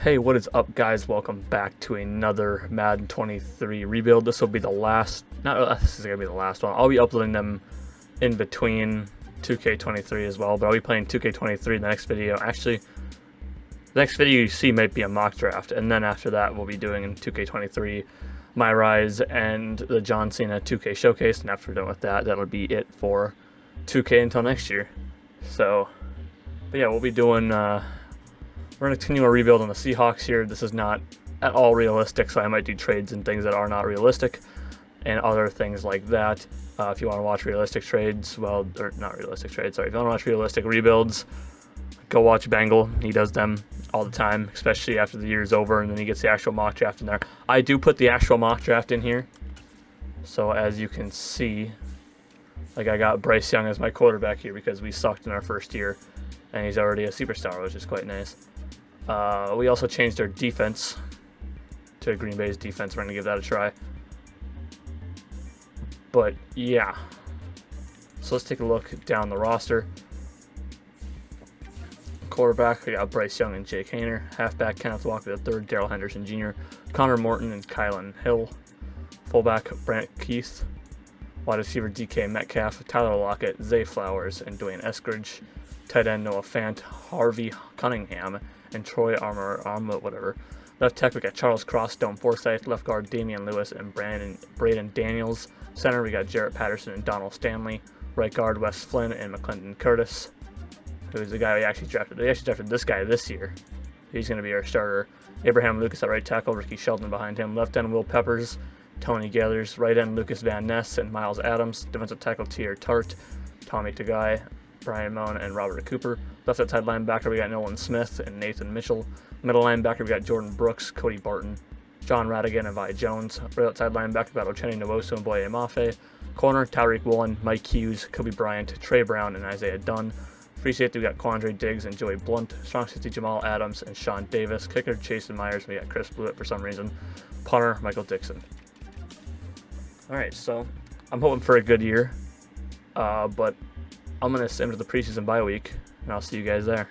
Hey, what is up, guys? Welcome back to another Madden 23 rebuild. This will be the last, not this is going to be the last one. I'll be uploading them in between 2K23 as well, but I'll be playing 2K23 in the next video. Actually, the next video you see might be a mock draft, and then after that we'll be doing in 2K23 my rise and the John Cena 2K showcase, and after we're done with that, that'll be it for 2K until next year. So, but yeah, we'll be doing, we're going to continue a rebuild on the Seahawks here. This is not at all realistic, so I might do trades and things that are not realistic and other things like that. If you want to watch realistic trades, well, or not realistic trades, sorry. If you want to watch realistic rebuilds, go watch Bengal. He does them all the time, especially after the year is over, and then he gets the actual mock draft in there. I do put the actual mock draft in here. So as you can see, like I got Bryce Young as my quarterback here because we sucked in our first year, and he's already a superstar, which is quite nice. We also changed our defense to Green Bay's defense. We're going to give that a try. But, yeah. So let's take a look down the roster. Quarterback, we got Bryce Young and Jake Haener. Halfback, Kenneth Walker III, Darrell Henderson Jr., Connor Morton and Kylan Hill. Fullback, Brant Keith. Wide receiver, DK Metcalf, Tyler Lockett, Zay Flowers, and Dwayne Eskridge. Tight end, Noah Fant, Harvey Cunningham, and Troy whatever. Left tackle, we got Charles Cross, Dome Forsyth. Left guard, Damian Lewis and Braden Daniels. Center, we got Jarrett Patterson and Donald Stanley. Right guard, Wes Flynn and McClendon Curtis, who's the guy we actually drafted. They actually drafted this guy this year. He's going to be our starter. Abraham Lucas at right tackle, Ricky Shelton behind him. Left end, Will Peppers, Tony Gathers. Right end, Lucas Van Ness and Miles Adams. Defensive tackle, Tier Tart, Tommy Tagai, Brian Moan, and Robert Cooper. Left outside linebacker, we got Nolan Smith and Nathan Mitchell. Middle linebacker, we got Jordan Brooks, Cody Barton, John Radigan, and Vi Jones. Right outside linebacker, we got Ocheni Nwosu and Boye Mafe. Corner, Tyreek Woolen, Mike Hughes, Kobe Bryant, Trey Brown, and Isaiah Dunn. Free safety, we got Quandre Diggs and Joey Blunt. Strong safety, Jamal Adams and Sean Davis. Kicker, Jason Myers, and we got Chris Blewett for some reason. Punter, Michael Dixon. Alright, so I'm hoping for a good year, but I'm going to enter the preseason bye week, and I'll see you guys there.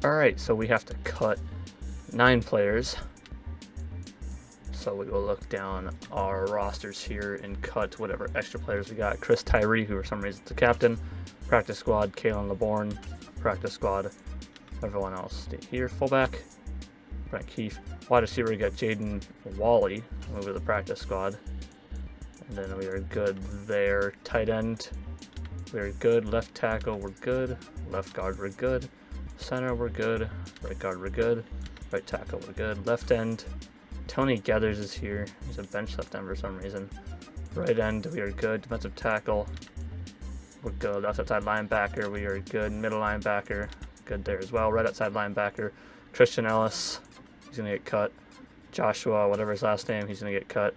Alright, so we have to cut 9 players. So we will look down our rosters here and cut whatever extra players we got. Chris Tyree, who for some reason is the captain. Practice squad, Kalen LeBourne. Practice squad, everyone else stay here. Fullback, Brent Keefe. Wide receiver, we got Jaden Wally, move to the practice squad. And then we are good there. Tight end, we're good. Left tackle, we're good. Left guard, we're good. Center, we're good. Right guard, we're good. Right tackle, we're good. Left end, Tony Gathers is here. He's a bench left end for some reason. Right end, we are good. Defensive tackle, we're good. Left outside linebacker, we are good. Middle linebacker, good there as well. Right outside linebacker, Christian Ellis, he's going to get cut. Joshua, whatever his last name, he's going to get cut.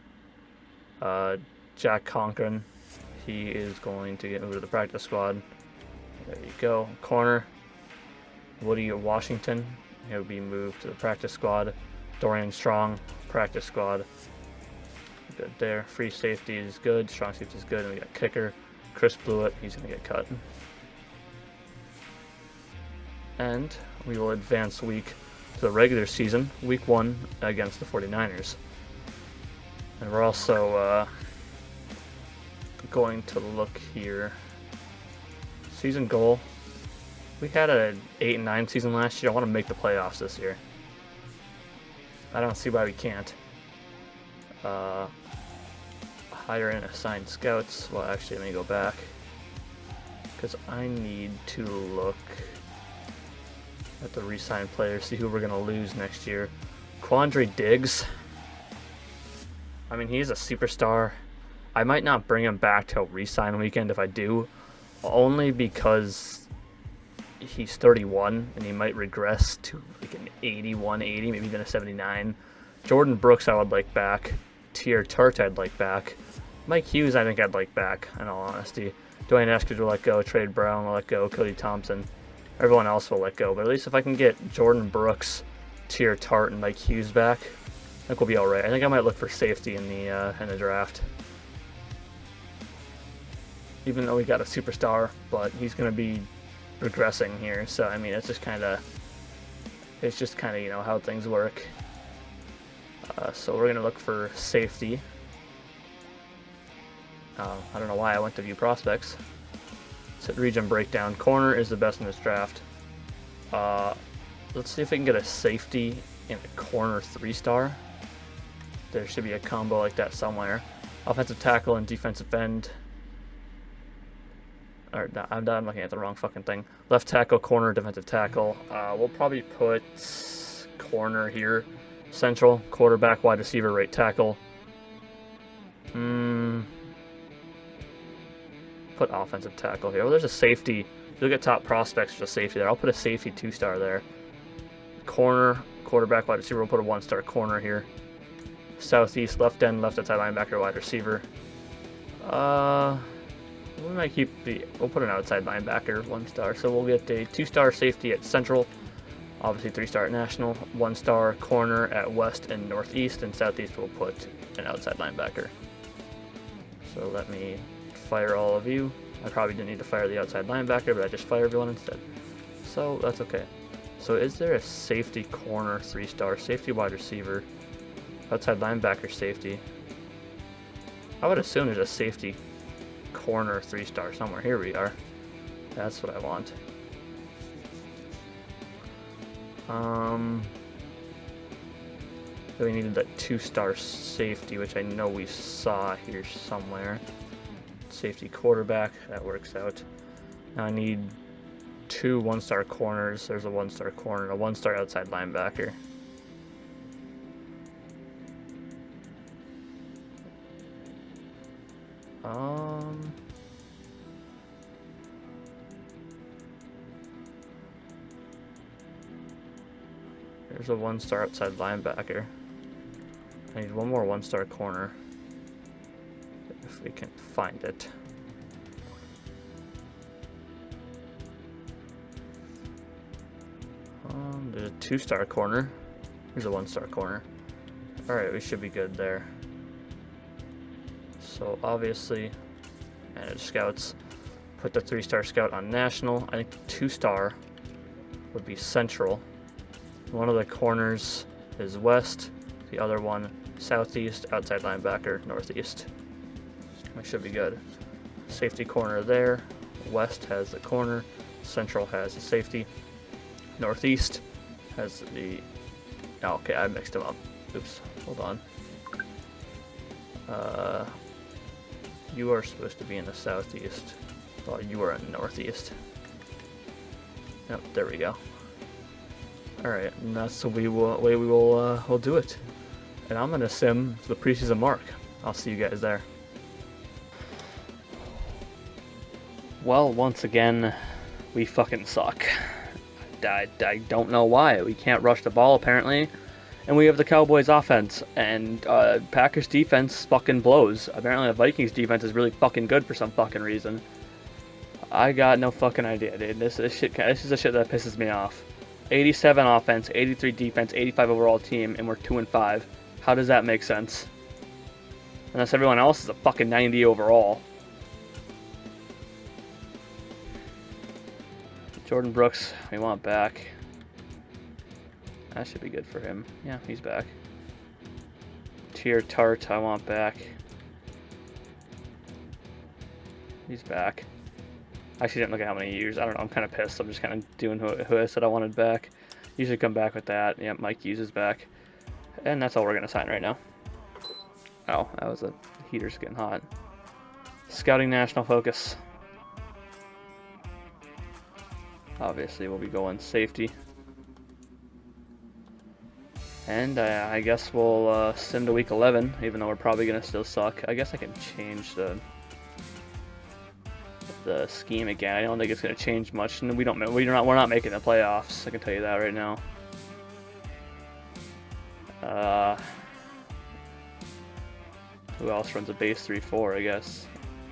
Jack Conkren, he is going to get moved to the practice squad. There you go. Corner, Woody Washington, he'll be moved to the practice squad. Dorian Strong, practice squad. Good there. Free safety is good. Strong safety is good. And we got kicker, Chris Blewett, he's going to get cut. And we will advance week to the regular season, week 1 against the 49ers. And we're also going to look here. Season goal. We had an 8-9 season last year. I want to make the playoffs this year. I don't see why we can't. Hire and assign scouts. Well, actually, let me go back, because I need to look at the re-sign players, see who we're going to lose next year. Quandre Diggs. I mean, he's a superstar. I might not bring him back till re-sign weekend if I do, only because he's 31 and he might regress to like an 81, 80, maybe even a 79. Jordan Brooks I would like back. Tier Tart I'd like back. Mike Hughes I think I'd like back, in all honesty. Dwayne Eskridge will let go. Trey Brown will let go. Cody Thompson. Everyone else will let go. But at least if I can get Jordan Brooks, Tier Tart, and Mike Hughes back, I think we'll be alright. I think I might look for safety in the draft. Even though we got a superstar, but he's going to be regressing here. So, I mean, it's just kind of It's just kind of, you know, how things work. So we're going to look for safety. I don't know why I went to view prospects. Set region breakdown. Corner is the best in this draft. Let's see if we can get a safety in a corner 3-star. There should be a combo like that somewhere. Offensive tackle and defensive end. Or, no, I'm looking at the wrong fucking thing. Left tackle, corner, defensive tackle. We'll probably put corner here. Central, quarterback, wide receiver, right tackle. Put offensive tackle here. Well, there's a safety. If you look at top prospects, there's a safety there. I'll put a safety 2-star there. Corner, quarterback, wide receiver. We'll put a 1-star corner here. Southeast, left end, left outside linebacker, wide receiver. We might keep we'll put an outside linebacker 1-star. So we'll get a 2-star safety at Central. Obviously 3-star at National. 1-star corner at West and Northeast. And Southeast we'll put an outside linebacker. So let me fire all of you. I probably didn't need to fire the outside linebacker, but I just fire everyone instead. So that's okay. So is there a safety corner 3-star, safety wide receiver, outside linebacker safety? I would assume there's a safety corner 3-star somewhere. Here we are. That's what I want. So we needed that 2-star safety, which I know we saw here somewhere. Safety quarterback, that works out. Now I need 2 1-star corners. There's a 1-star corner and a 1-star outside linebacker. There's a 1-star outside linebacker. I need 1 more 1-star corner. If we can find it. There's a 2-star corner. Here's a 1-star corner. Alright, we should be good there. So obviously, manage scouts. Put the 3-star scout on National. I think 2-star would be Central. One of the corners is West. The other one, Southeast. Outside linebacker, Northeast. We should be good. Safety corner there. West has the corner. Central has the safety. Northeast has the... Oh, okay, I mixed them up. Oops, hold on. You are supposed to be in the Southeast. Well, you are in the Northeast. Yep, there we go. Alright, and that's the way we'll do it. And I'm gonna sim the preseason mark. I'll see you guys there. Well, once again, we fucking suck. I don't know why. We can't rush the ball, apparently. And we have the Cowboys offense. And Packers defense fucking blows. Apparently the Vikings defense is really fucking good for some fucking reason. I got no fucking idea, dude. This is the shit that pisses me off. 87 offense, 83 defense, 85 overall team, and we're 2-5. How does that make sense? Unless everyone else is a fucking 90 overall. Jordan Brooks, we want back. That should be good for him. Yeah, he's back. Tier Tart, I want back. He's back. I actually didn't look at how many years. I don't know, I'm kind of pissed. I'm just kind of doing who I said I wanted back. Usually come back with that. Yeah, Mike Hughes is back. And that's all we're going to sign right now. Oh, that was a heater's getting hot. Scouting national focus. Obviously, we'll be going safety. And I guess we'll sim to week 11, even though we're probably going to still suck. I guess I can change the scheme again. I don't think it's going to change much, and we're not making the playoffs. I can tell you that right now. Who else runs a base 3-4? I guess.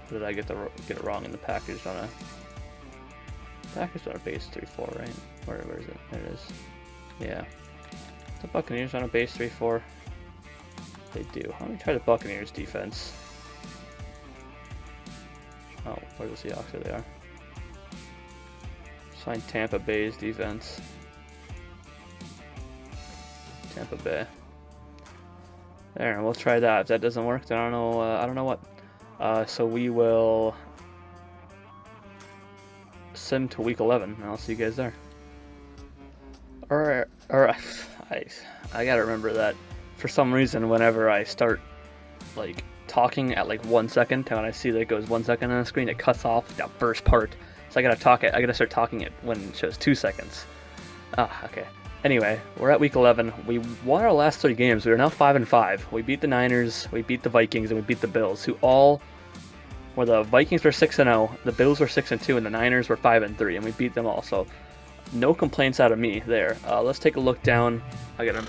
Or did I get it wrong in the Packers on a base 3-4, right? Where is it? There it is. Yeah. The Buccaneers on a base 3-4. They do. Let me try the Buccaneers defense. Oh, where the Seahawks? There they are. Sign Tampa Bay's defense. Tampa Bay. There, we'll try that. If that doesn't work, then I don't know what. So we will sim to week 11, and I'll see you guys there. Or I gotta remember that for some reason whenever I start like talking at like 1 second, and when I see that it goes 1 second on the screen, it cuts off that first part. So I gotta start talking it when it shows 2 seconds. Okay. Anyway, we're at week 11. We won our last 3 games. We are now 5-5. We beat the Niners, we beat the Vikings, and we beat the Bills, who all, where the Vikings were 6-0, the Bills were 6-2, and the Niners were 5-3, and we beat them all. So no complaints out of me there. Let's take a look down. I gotta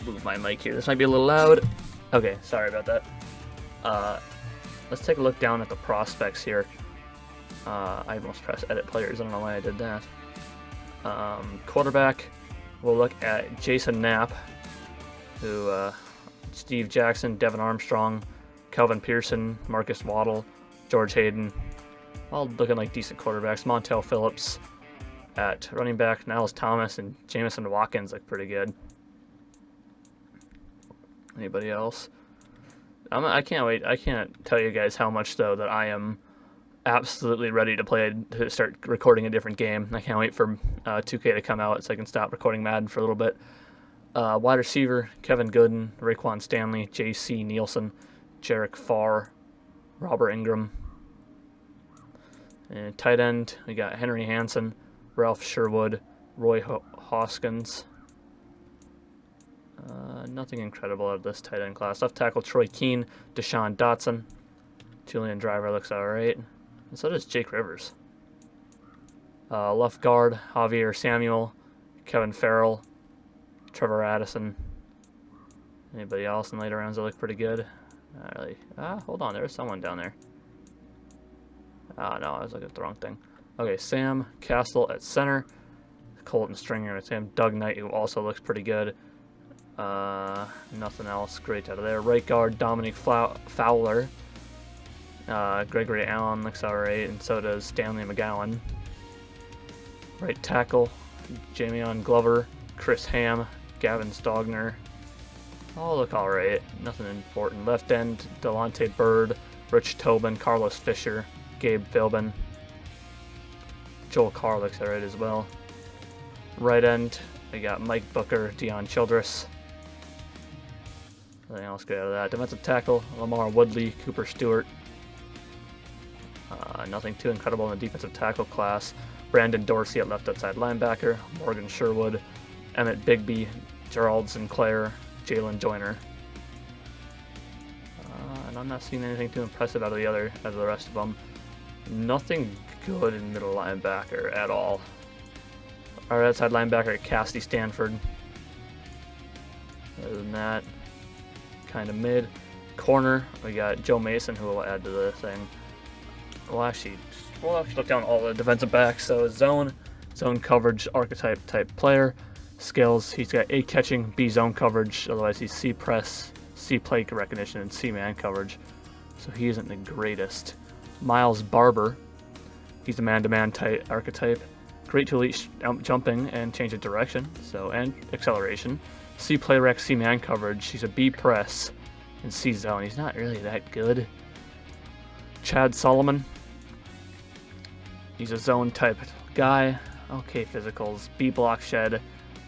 move my mic here. This might be a little loud. Okay, sorry about that. Let's take a look down at the prospects here. I almost pressed edit players. I don't know why I did that. Quarterback, we'll look at Jason Knapp, who Steve Jackson, Devin Armstrong, Kelvin Pearson, Marcus Waddle, George Hayden, all looking like decent quarterbacks. Montel Phillips at running back, Niles Thomas and Jamison Watkins look pretty good. Anybody else? I can't wait. I can't tell you guys how much, though, that I am absolutely ready to start recording a different game. I can't wait for 2K to come out so I can stop recording Madden for a little bit. Wide receiver, Kevin Gooden, Raekwon Stanley, J.C. Nielsen, Jarek Farr, Robert Ingram. And tight end, we got Henry Hansen, Ralph Sherwood, Roy Hoskins. Nothing incredible out of this tight end class. Left tackle, Troy Keane, Deshaun Dotson. Julian Driver looks alright. And so does Jake Rivers. Left guard, Javier Samuel, Kevin Farrell, Trevor Addison. Anybody else in later rounds that look pretty good? Not really. Hold on, there's someone down there. No, I was looking at the wrong thing. Okay, Sam Castle at center. Colton Stringer at him. Doug Knight, who also looks pretty good. Nothing else great out of there. Right guard, Dominic Fowler. Gregory Allen looks alright, and so does Stanley McGowan. Right tackle, Jamion Glover, Chris Ham, Gavin Stogner. All look alright, nothing important. Left end, Delonte Byrd, Rich Tobin, Carlos Fisher, Gabe Philbin. Joel Carr looks alright as well. Right end, we got Mike Booker, Deion Childress. Nothing else good out of that. Defensive tackle, Lamar Woodley, Cooper Stewart. Nothing too incredible in the defensive tackle class. Brandon Dorsey at left outside linebacker, Morgan Sherwood, Emmett Bigby, Gerald Sinclair, Jalen Joyner. And I'm not seeing anything too impressive out of the rest of them. Nothing good in middle linebacker at all. Our outside linebacker, Cassidy Stanford. Other than that, kind of mid. Corner, we got Joe Mason, who will add to the thing. We'll actually look down all the defensive backs. So zone coverage, archetype type player. Skills, he's got A catching, B zone coverage. Otherwise, he's C press, C play recognition, and C man coverage. So he isn't the greatest. Miles Barber, he's a man-to-man type archetype. Great to elite jumping and change of direction, and acceleration. C play rec, C man coverage. He's a B press and C zone. He's not really that good. Chad Solomon, he's a zone type guy. Okay, physicals. B block shed,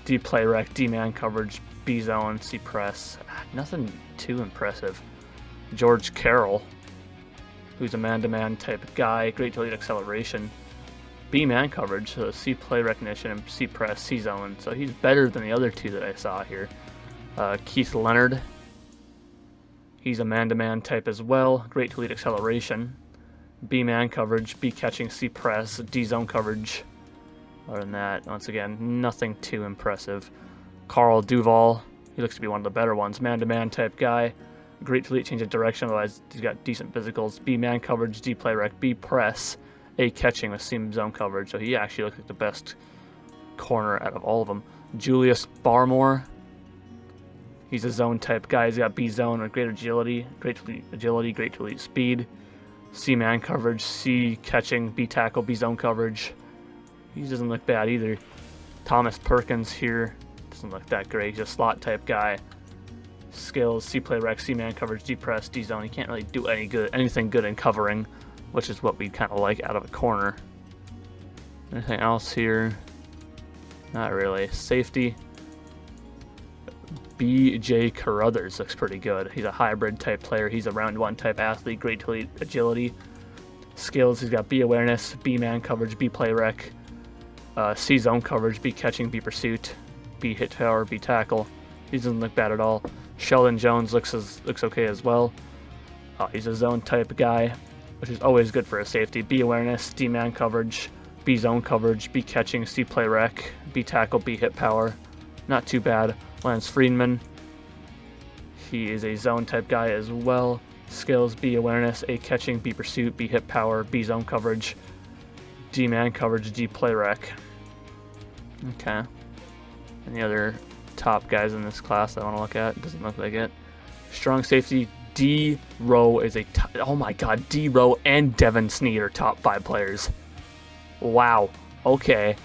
D play rec, D man coverage, B zone, C press. Nothing too impressive. George Carroll, who's a man-to-man type guy. Great to lead acceleration. B man coverage, so C play recognition and C press, C zone. So he's better than the other two that I saw here. Keith Leonard, he's a man-to-man type as well. Great to lead acceleration. B man coverage, B catching, C press, D zone coverage. Other than that, once again, nothing too impressive. Carl Duval, he looks to be one of the better ones. Man-to-man type guy. Great to lead change of direction, otherwise he's got decent physicals. B man coverage, D play rec, B press, A catching with C zone coverage. So he actually looks like the best corner out of all of them. Julius Barmore, he's a zone type guy. He's got B zone with great agility, great to lead speed. C man coverage, C catching, B tackle, B zone coverage. He doesn't look bad either. Thomas Perkins here, Doesn't look that great. He's a slot type guy. Skills, C play rec, C man coverage, D press, D zone. He can't really do anything good in covering, which is what we kind of like out of a corner. Anything else here? Not really. Safety. B.J. Carruthers looks pretty good. He's a hybrid type player. He's a round 1 type athlete. Great to elite agility. Skills, he's got B awareness, B man coverage, B play rec, C zone coverage, B catching, B pursuit, B hit power, B tackle. He doesn't look bad at all. Sheldon Jones looks okay as well. He's a zone type guy, which is always good for a safety. B awareness, D man coverage, B zone coverage, B catching, C play rec, B tackle, B hit power. Not too bad. Lance Friedman. He is a zone type guy as well. Skills, B awareness, A catching, B pursuit, B hit power, B zone coverage, D man coverage, D play rec. Okay. Any other top guys in this class I want to look at? Doesn't look like it. Strong safety, D Rowe is a oh my god, D Rowe and Devin Sneed are top 5 players. Wow. Okay.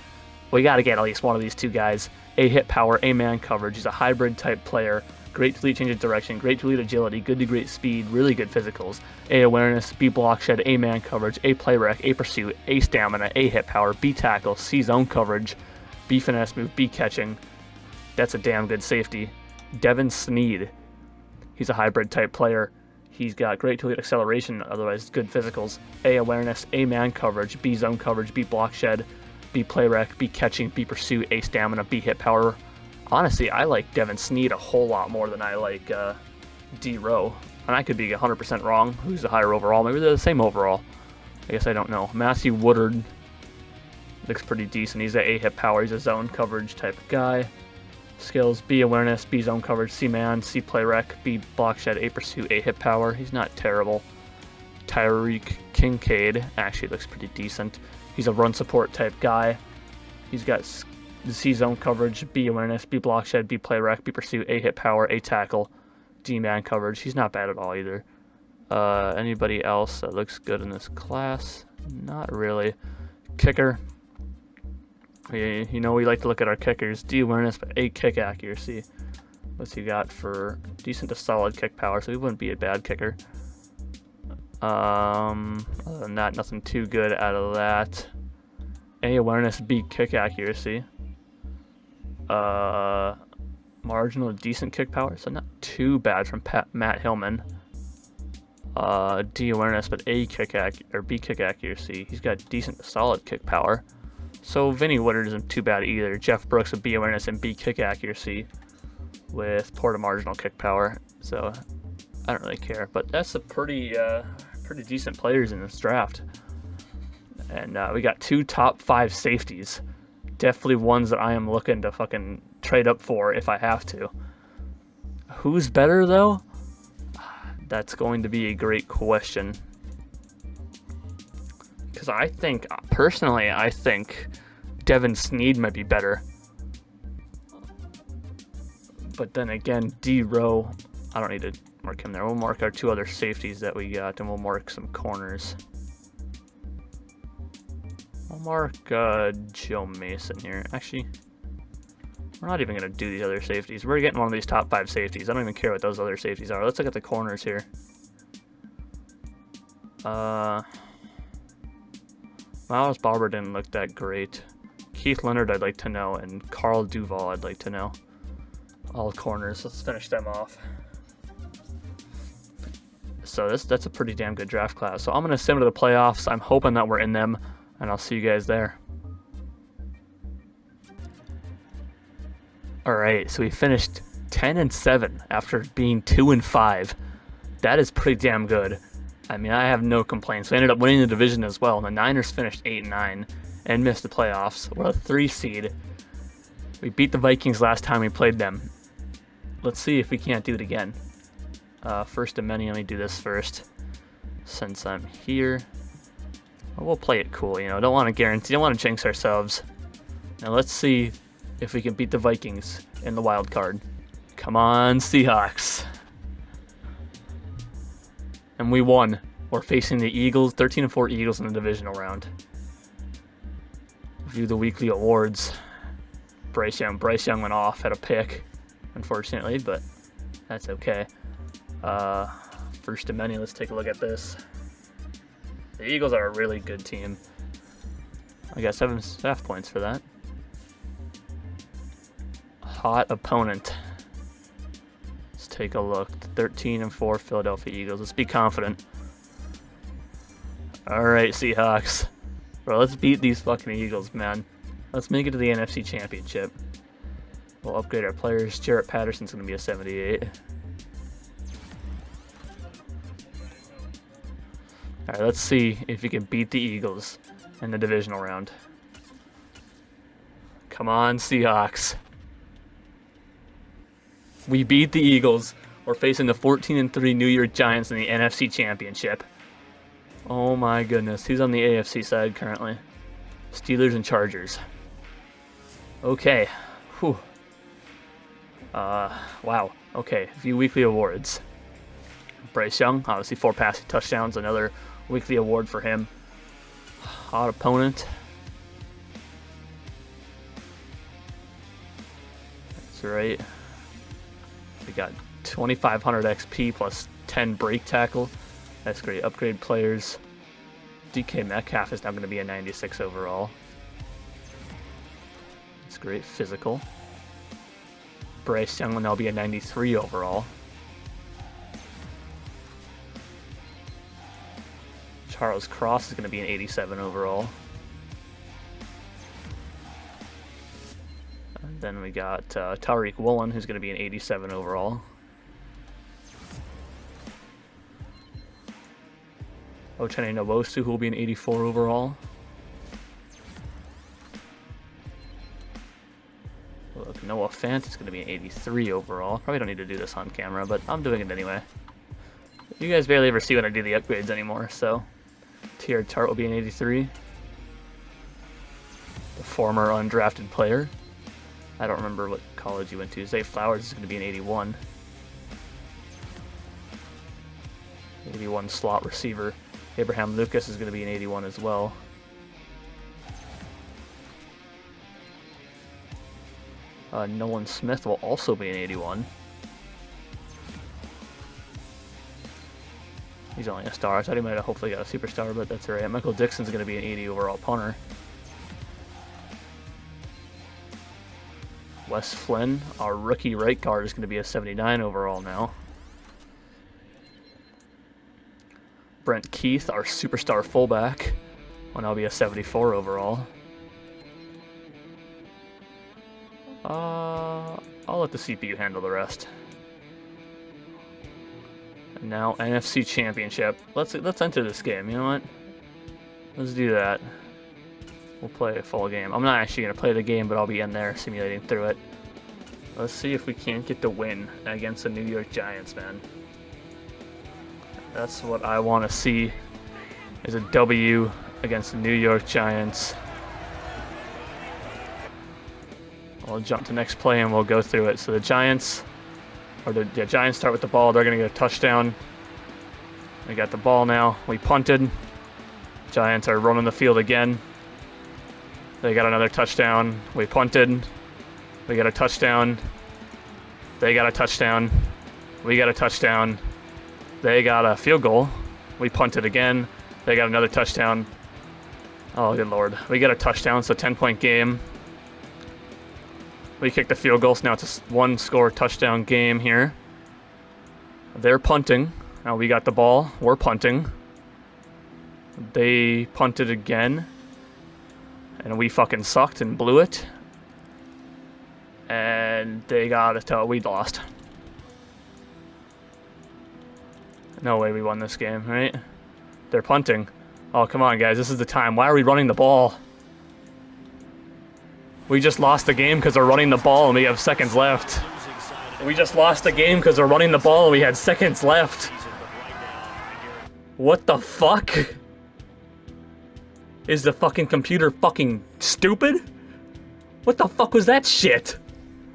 We got to get at least one of these two guys. A hit power, A man coverage. He's a hybrid type player. Great to lead change of direction, great to lead agility, good to great speed, really good physicals. A awareness, B block shed, A man coverage, A play rec, A pursuit, A stamina, A hit power, B tackle, C zone coverage, B finesse move, B catching. That's a damn good safety. Devin Sneed. He's a hybrid type player. He's got great to lead acceleration, otherwise good physicals. A awareness, A man coverage, B zone coverage, B block shed, B play rec, B catching, B pursuit, A stamina, B hit power. Honestly, I like Devin Sneed a whole lot more than I like D Rowe. And I could be 100% wrong. Who's the higher overall? Maybe they're the same overall. I guess I don't know. Matthew Woodard looks pretty decent. He's a hit power. He's a zone coverage type of guy. Skills, B awareness, B zone coverage, C man, C play rec, B block shed, A pursuit, A hit power. He's not terrible. Tyreek Kincaid actually looks pretty decent. He's a run support type guy. He's got C zone coverage, B awareness, B block shed, B play rec, B pursuit, A hit power, A tackle, D man coverage. He's not bad at all either. Anybody else that looks good in this class? Not really. Kicker. You know, we like to look at our kickers. D awareness, but A kick accuracy. What's he got for decent to solid kick power? So he wouldn't be a bad kicker. Other than that, nothing too good out of that. A awareness, B kick accuracy. Marginal decent kick power, so not too bad from Matt Hillman. D awareness, but A kick B kick accuracy. He's got decent to solid kick power. So Vinny Woodard isn't too bad either. Jeff Brooks with B awareness and B kick accuracy with Porta marginal kick power. So I don't really care, but that's a pretty decent players in this draft. And we got 2 top 5 safeties. Definitely ones that I am looking to fucking trade up for if I have to. Who's better though? That's going to be a great question. Because I think, personally, I think Devin Sneed might be better. But then again, D Rowe, I don't need to mark him there. We'll mark our 2 other safeties that we got, and we'll mark some corners. I'll mark Joe Mason here. Actually, we're not even going to do these other safeties. We're getting one of these top 5 safeties. I don't even care what those other safeties are. Let's look at the corners here. Miles Barber didn't look that great. Keith Leonard I'd like to know, and Carl Duval I'd like to know. All corners. Let's finish them off. So that's a pretty damn good draft class. So I'm going to send them to the playoffs. I'm hoping that we're in them, and I'll see you guys there. Alright, so we finished 10-7 after being 2-5. That is pretty damn good. I mean, I have no complaints. We ended up winning the division as well. The Niners finished 8-9 and missed the playoffs. We're a 3 seed. We beat the Vikings last time we played them. Let's see if we can't do it again. First of many, let me do this first. Since I'm here. We'll play it cool, you know. Don't want to guarantee, don't want to jinx ourselves. Now let's see if we can beat the Vikings in the wild card. Come on, Seahawks. And we won. We're facing the Eagles, 13-4 Eagles in the divisional round. View the weekly awards. Bryce Young. Bryce Young went off, had a pick, unfortunately, but that's okay. First to many, let's take a look at this. The Eagles are a really good team. I got 7.5 points for that. Hot opponent. Let's take a look. 13-4 Philadelphia Eagles. Let's be confident. Alright, Seahawks. Bro, let's beat these fucking Eagles, man. Let's make it to the NFC Championship. We'll upgrade our players. Jarrett Patterson's going to be a 78. Alright, let's see if you can beat the Eagles in the divisional round. Come on, Seahawks. We beat the Eagles. We're facing the 14-3 New York Giants in the NFC Championship. Oh my goodness. Who's on the AFC side currently? Steelers and Chargers. Okay. Whew. Wow. Okay. A few weekly awards. Bryce Young, obviously 4 passing touchdowns. Another weekly award for him. Hot opponent. That's right. We got 2,500 XP plus 10 break tackle. That's great. Upgrade players. DK Metcalf is now going to be a 96 overall. That's great. Physical. Bryce Young will now be a 93 overall. Charles Cross is going to be an 87 overall. And then we got Tariq Woolen, who's going to be an 87 overall. Ochene Nwosu, who will be an 84 overall. Look, Noah Fant is going to be an 83 overall. Probably don't need to do this on camera, but I'm doing it anyway. You guys barely ever see when I do the upgrades anymore, so... Tier Tart will be an 83. The former undrafted player. I don't remember what college you went to. Zay Flowers is going to be an 81. 81 slot receiver. Abraham Lucas is going to be an 81 as well. Nolan Smith will also be an 81. He's only a star. I thought he might have hopefully got a superstar, but that's alright. Michael Dixon's going to be an 80 overall punter. Wes Flynn, our rookie right guard, is going to be a 79 overall now. Brent Keith, our superstar fullback, will now be a 74 overall. I'll let the CPU handle the rest. And now NFC Championship. Let's enter this game. You know what? Let's do that. We'll play a full game. I'm not actually gonna play the game, but I'll be in there simulating through it. Let's see if we can't get the win against the New York Giants, man. That's what I want to see. Is a W against the New York Giants. We'll jump to next play and we'll go through it. So the Giants. The Giants start with the ball. They're going to get a touchdown. We got the ball now. We punted. Giants are running the field again. They got another touchdown. We punted. We got a touchdown. They got a touchdown. We got a touchdown. They got a field goal. We punted again. They got another touchdown. Oh, good lord. We got a touchdown, so 10-point game. We kicked the field goal, so now it's a one-score touchdown game here. They're punting. Now we got the ball. We're punting. They punted again. And we fucking sucked and blew it. And they got it. We lost. No way we won this game, right? They're punting. Oh, come on, guys. This is the time. Why are we running the ball? We just lost the game because we're running the ball and we have seconds left. We just lost the game because we're running the ball and we had seconds left. What the fuck? Is the fucking computer fucking stupid? What the fuck was that shit?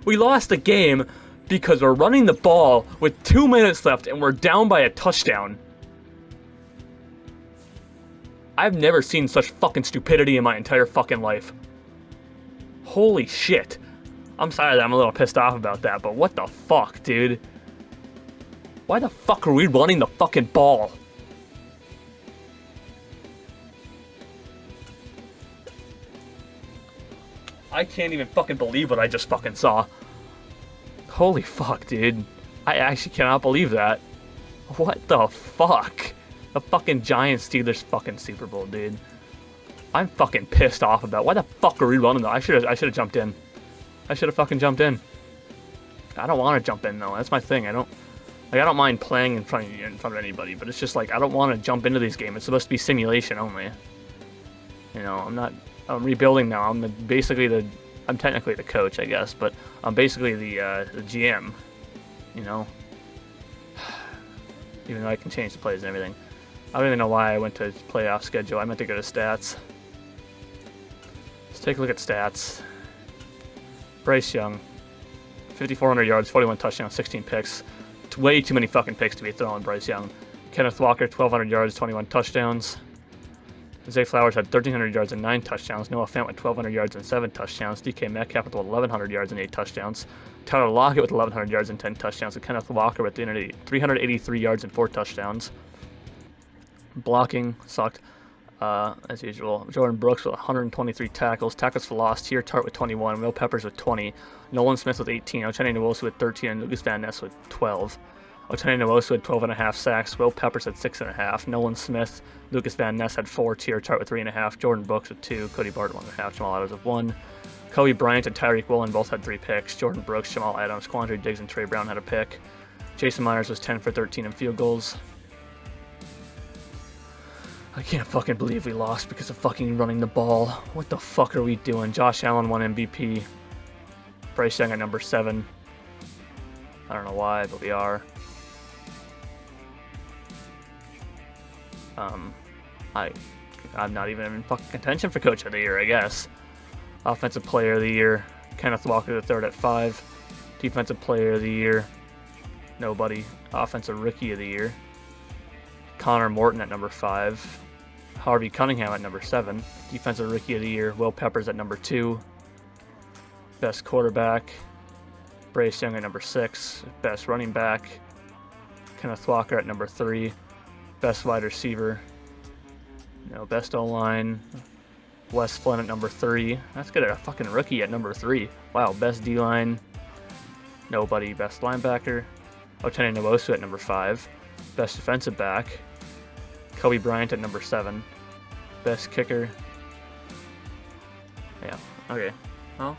We lost the game because we're running the ball with 2 minutes left and we're down by a touchdown. I've never seen such fucking stupidity in my entire fucking life. Holy shit. I'm sorry that I'm a little pissed off about that, but what the fuck, dude? Why the fuck are we running the fucking ball? I can't even fucking believe what I just fucking saw. Holy fuck, dude. I actually cannot believe that. What the fuck? The fucking Giants Steelers fucking Super Bowl, dude. I'm fucking pissed off about why the fuck are we running though? I should have jumped in. I should have fucking jumped in. I don't want to jump in though. That's my thing. I don't mind playing in front of anybody, but it's just like I don't want to jump into these games. It's supposed to be simulation only. You know, I'm rebuilding now. I'm technically the coach, I guess, but I'm basically the GM. You know, even though I can change the plays and everything. I don't even know why I went to playoff schedule. I meant to go to stats. Let's take a look at stats. Bryce Young, 5,400 yards, 41 touchdowns, 16 picks. It's way too many fucking picks to be throwing Bryce Young. Kenneth Walker, 1,200 yards, 21 touchdowns. Zay Flowers had 1,300 yards and 9 touchdowns. Noah Fant with 1,200 yards and 7 touchdowns. DK Metcalf with 1,100 yards and 8 touchdowns. Tyler Lockett with 1,100 yards and 10 touchdowns. And Kenneth Walker with 383 yards and 4 touchdowns. Blocking sucked, as usual. Jordan Brooks with 123 tackles. Tackles for loss. Tier Tart with 21. Will Peppers with 20. Nolan Smith with 18. Ochene Nwosu with 13. And Lucas Van Ness with 12. Ochene Nwosu had 12.5 sacks. Will Peppers had 6.5. Nolan Smith, Lucas Van Ness had 4. Tier Tart with 3.5. Jordan Brooks with 2. Cody Barton 1.5. Jamal Adams with 1. Kobe Bryant and Tyreek Woolen both had 3 picks. Jordan Brooks, Jamal Adams, Quandre Diggs, and Trey Brown had a pick. Jason Myers was 10 for 13 in field goals. I can't fucking believe we lost because of fucking running the ball. What the fuck are we doing? Josh Allen won MVP. Bryce Young at number 7. I don't know why, but we are. I'm not even in fucking contention for Coach of the Year, I guess. Offensive Player of the Year, Kenneth Walker III at 5. Defensive Player of the Year, nobody. Offensive Rookie of the Year, Connor Morton at number 5. Harvey Cunningham at number 7. Defensive Rookie of the Year, Will Peppers at number 2. Best Quarterback, Bryce Young at number 6. Best Running Back, Kenneth Walker at number 3. Best Wide Receiver, Best O-Line, Wes Flynn at number 3. That's good at a fucking rookie at number 3. Wow. Best D-line, nobody. Best Linebacker, Ochene Nwosu at number 5. Best Defensive Back, Kobe Bryant at number 7. Best Kicker, yeah, okay. Well,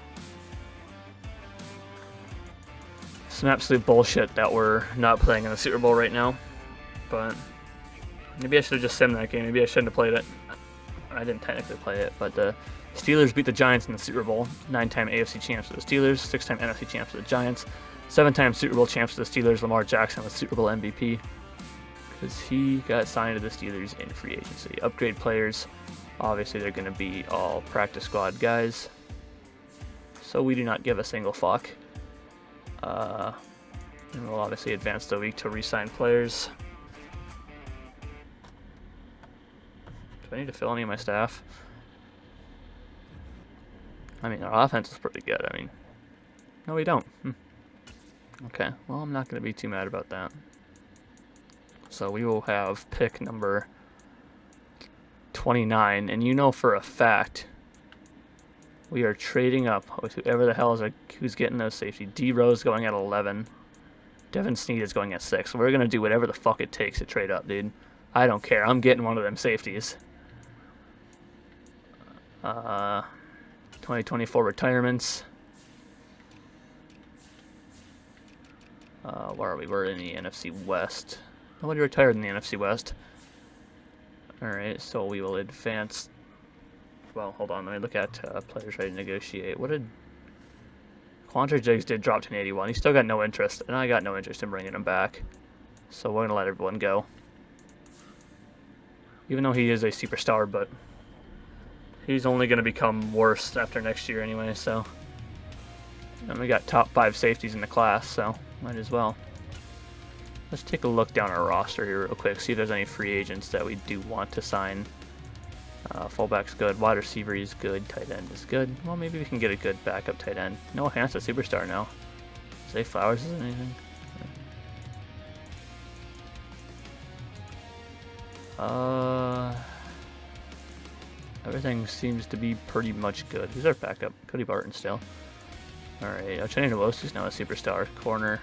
some absolute bullshit that we're not playing in the Super Bowl right now, but maybe I should have just simmed that game. Maybe I shouldn't have played it. I didn't technically play it, but the Steelers beat the Giants in the Super Bowl. 9-time AFC champs for the Steelers, 6-time NFC champs for the Giants, 7-time Super Bowl champs for the Steelers. Lamar Jackson was Super Bowl MVP because he got signed to the Steelers in free agency. Upgrade players, obviously they're going to be all practice squad guys, so we do not give a single fuck. And we'll obviously advance the week to re-sign players. Do I need to fill any of my staff? I mean, our offense is pretty good. I mean, no, we don't. Okay, well, I'm not going to be too mad about that. So we will have pick number 29, and you know for a fact we are trading up with whoever the hell is who's getting those safety. D Rose going at 11. Devin Snead is going at 6. We're going to do whatever the fuck it takes to trade up, dude. I don't care. I'm getting one of them safeties. 2024 retirements. Where are we? We're in the NFC West. Nobody retired in the NFC West. Alright, so we will advance. Well, hold on. Let me look at players ready to negotiate. What did... Quandre Diggs did drop to an 81. He still got no interest, and I got no interest in bringing him back. So we're going to let everyone go. Even though he is a superstar, but he's only going to become worse after next year anyway, so. And we got top 5 safeties in the class, so might as well. Let's take a look down our roster here real quick, see if there's any free agents that we do want to sign. Fullback's good. Wide receiver is good. Tight end is good. Well, maybe we can get a good backup tight end. No, Hans a superstar now. Zay Flowers isn't anything. Everything seems to be pretty much good. Who's our backup? Cody Barton still. Alright, Cheney is now a superstar. Corner.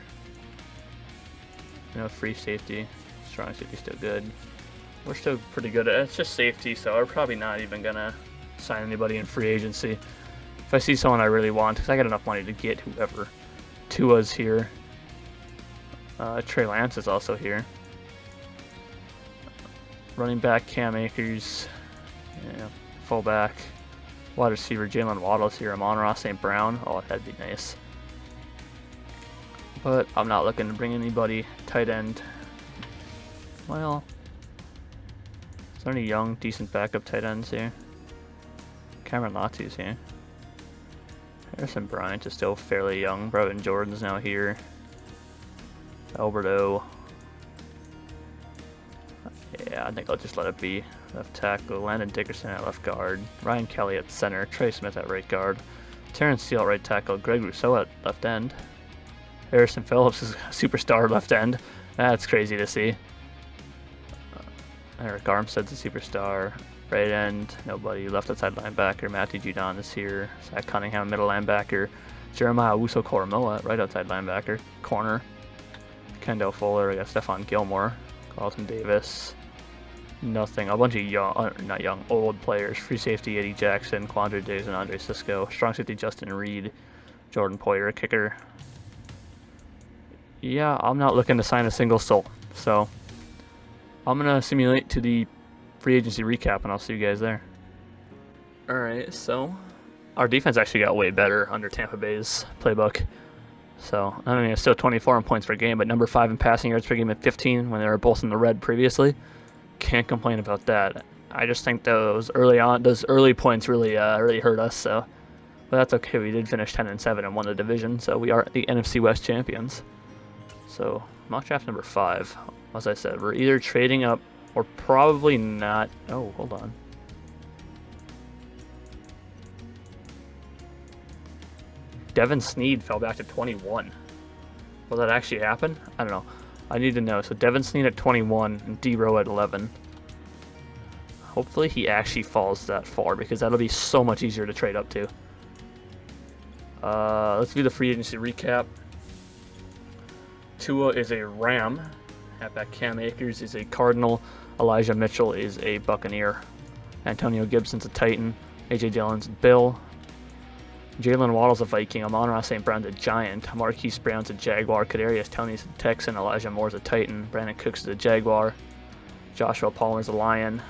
Free safety. Strong safety still good. We're still pretty good at it. It's just safety, so we're probably not even gonna sign anybody in free agency. If I see someone I really want, because I got enough money to get whoever. Tua's here. Trey Lance is also here. Running back Cam Akers. Yeah, fullback. Wide receiver Jalen Waddle's here. Amon-Ra St. Brown. Oh, that'd be nice. But I'm not looking to bring anybody. Tight end. Well, is there any young, decent backup tight ends here? Cameron Lotzi's here. Harrison Bryant is still fairly young. Brevin Jordan's now here. Alberto. Yeah, I think I'll just let it be. Left tackle. Landon Dickerson at left guard. Ryan Kelly at center. Trey Smith at right guard. Terrence Steele at right tackle. Greg Rousseau at left end. Harrison Phillips is a superstar left end. That's crazy to see. Eric Armstead's a superstar. Right end, nobody. Left outside linebacker, Matthew Judon is here. Zach Cunningham, middle linebacker. Jeremiah Owusu-Koramoah, right outside linebacker. Corner. Kendall Fuller, we got Stephon Gilmore. Carlton Davis. Nothing. A bunch of young, not young, old players. Free safety, Eddie Jackson, Quandre Diggs, and Andre Cisco. Strong safety, Justin Reed. Jordan Poyer, kicker. Yeah, I'm not looking to sign a single soul. So, I'm going to simulate to the free agency recap, and I'll see you guys there. Alright, so our defense actually got way better under Tampa Bay's playbook. So, I mean, it's still 24 in points per game, but number 5 in passing yards per game at 15 when they were both in the red previously. Can't complain about that. I just think those early points really hurt us, so. But that's okay. We did finish 10-7 and won the division, so we are the NFC West champions. So, mock draft number 5. As I said, we're either trading up or probably not. Oh, hold on. Devin Sneed fell back to 21. Will that actually happen? I don't know. I need to know. So Devin Sneed at 21 and D-Row at 11. Hopefully he actually falls that far because that'll be so much easier to trade up to. Let's do the free agency recap. Tua is a Ram. Halfback Cam Akers is a Cardinal. Elijah Mitchell is a Buccaneer. Antonio Gibson's a Titan. AJ Dillon's a Bill. Jalen Waddle's a Viking. Amon-Ra St. Brown's a Giant. Marquise Brown's a Jaguar. Kadarius Toney's a Texan. Elijah Moore's a Titan. Brandon Cooks is a Jaguar. Joshua Palmer's a Lion.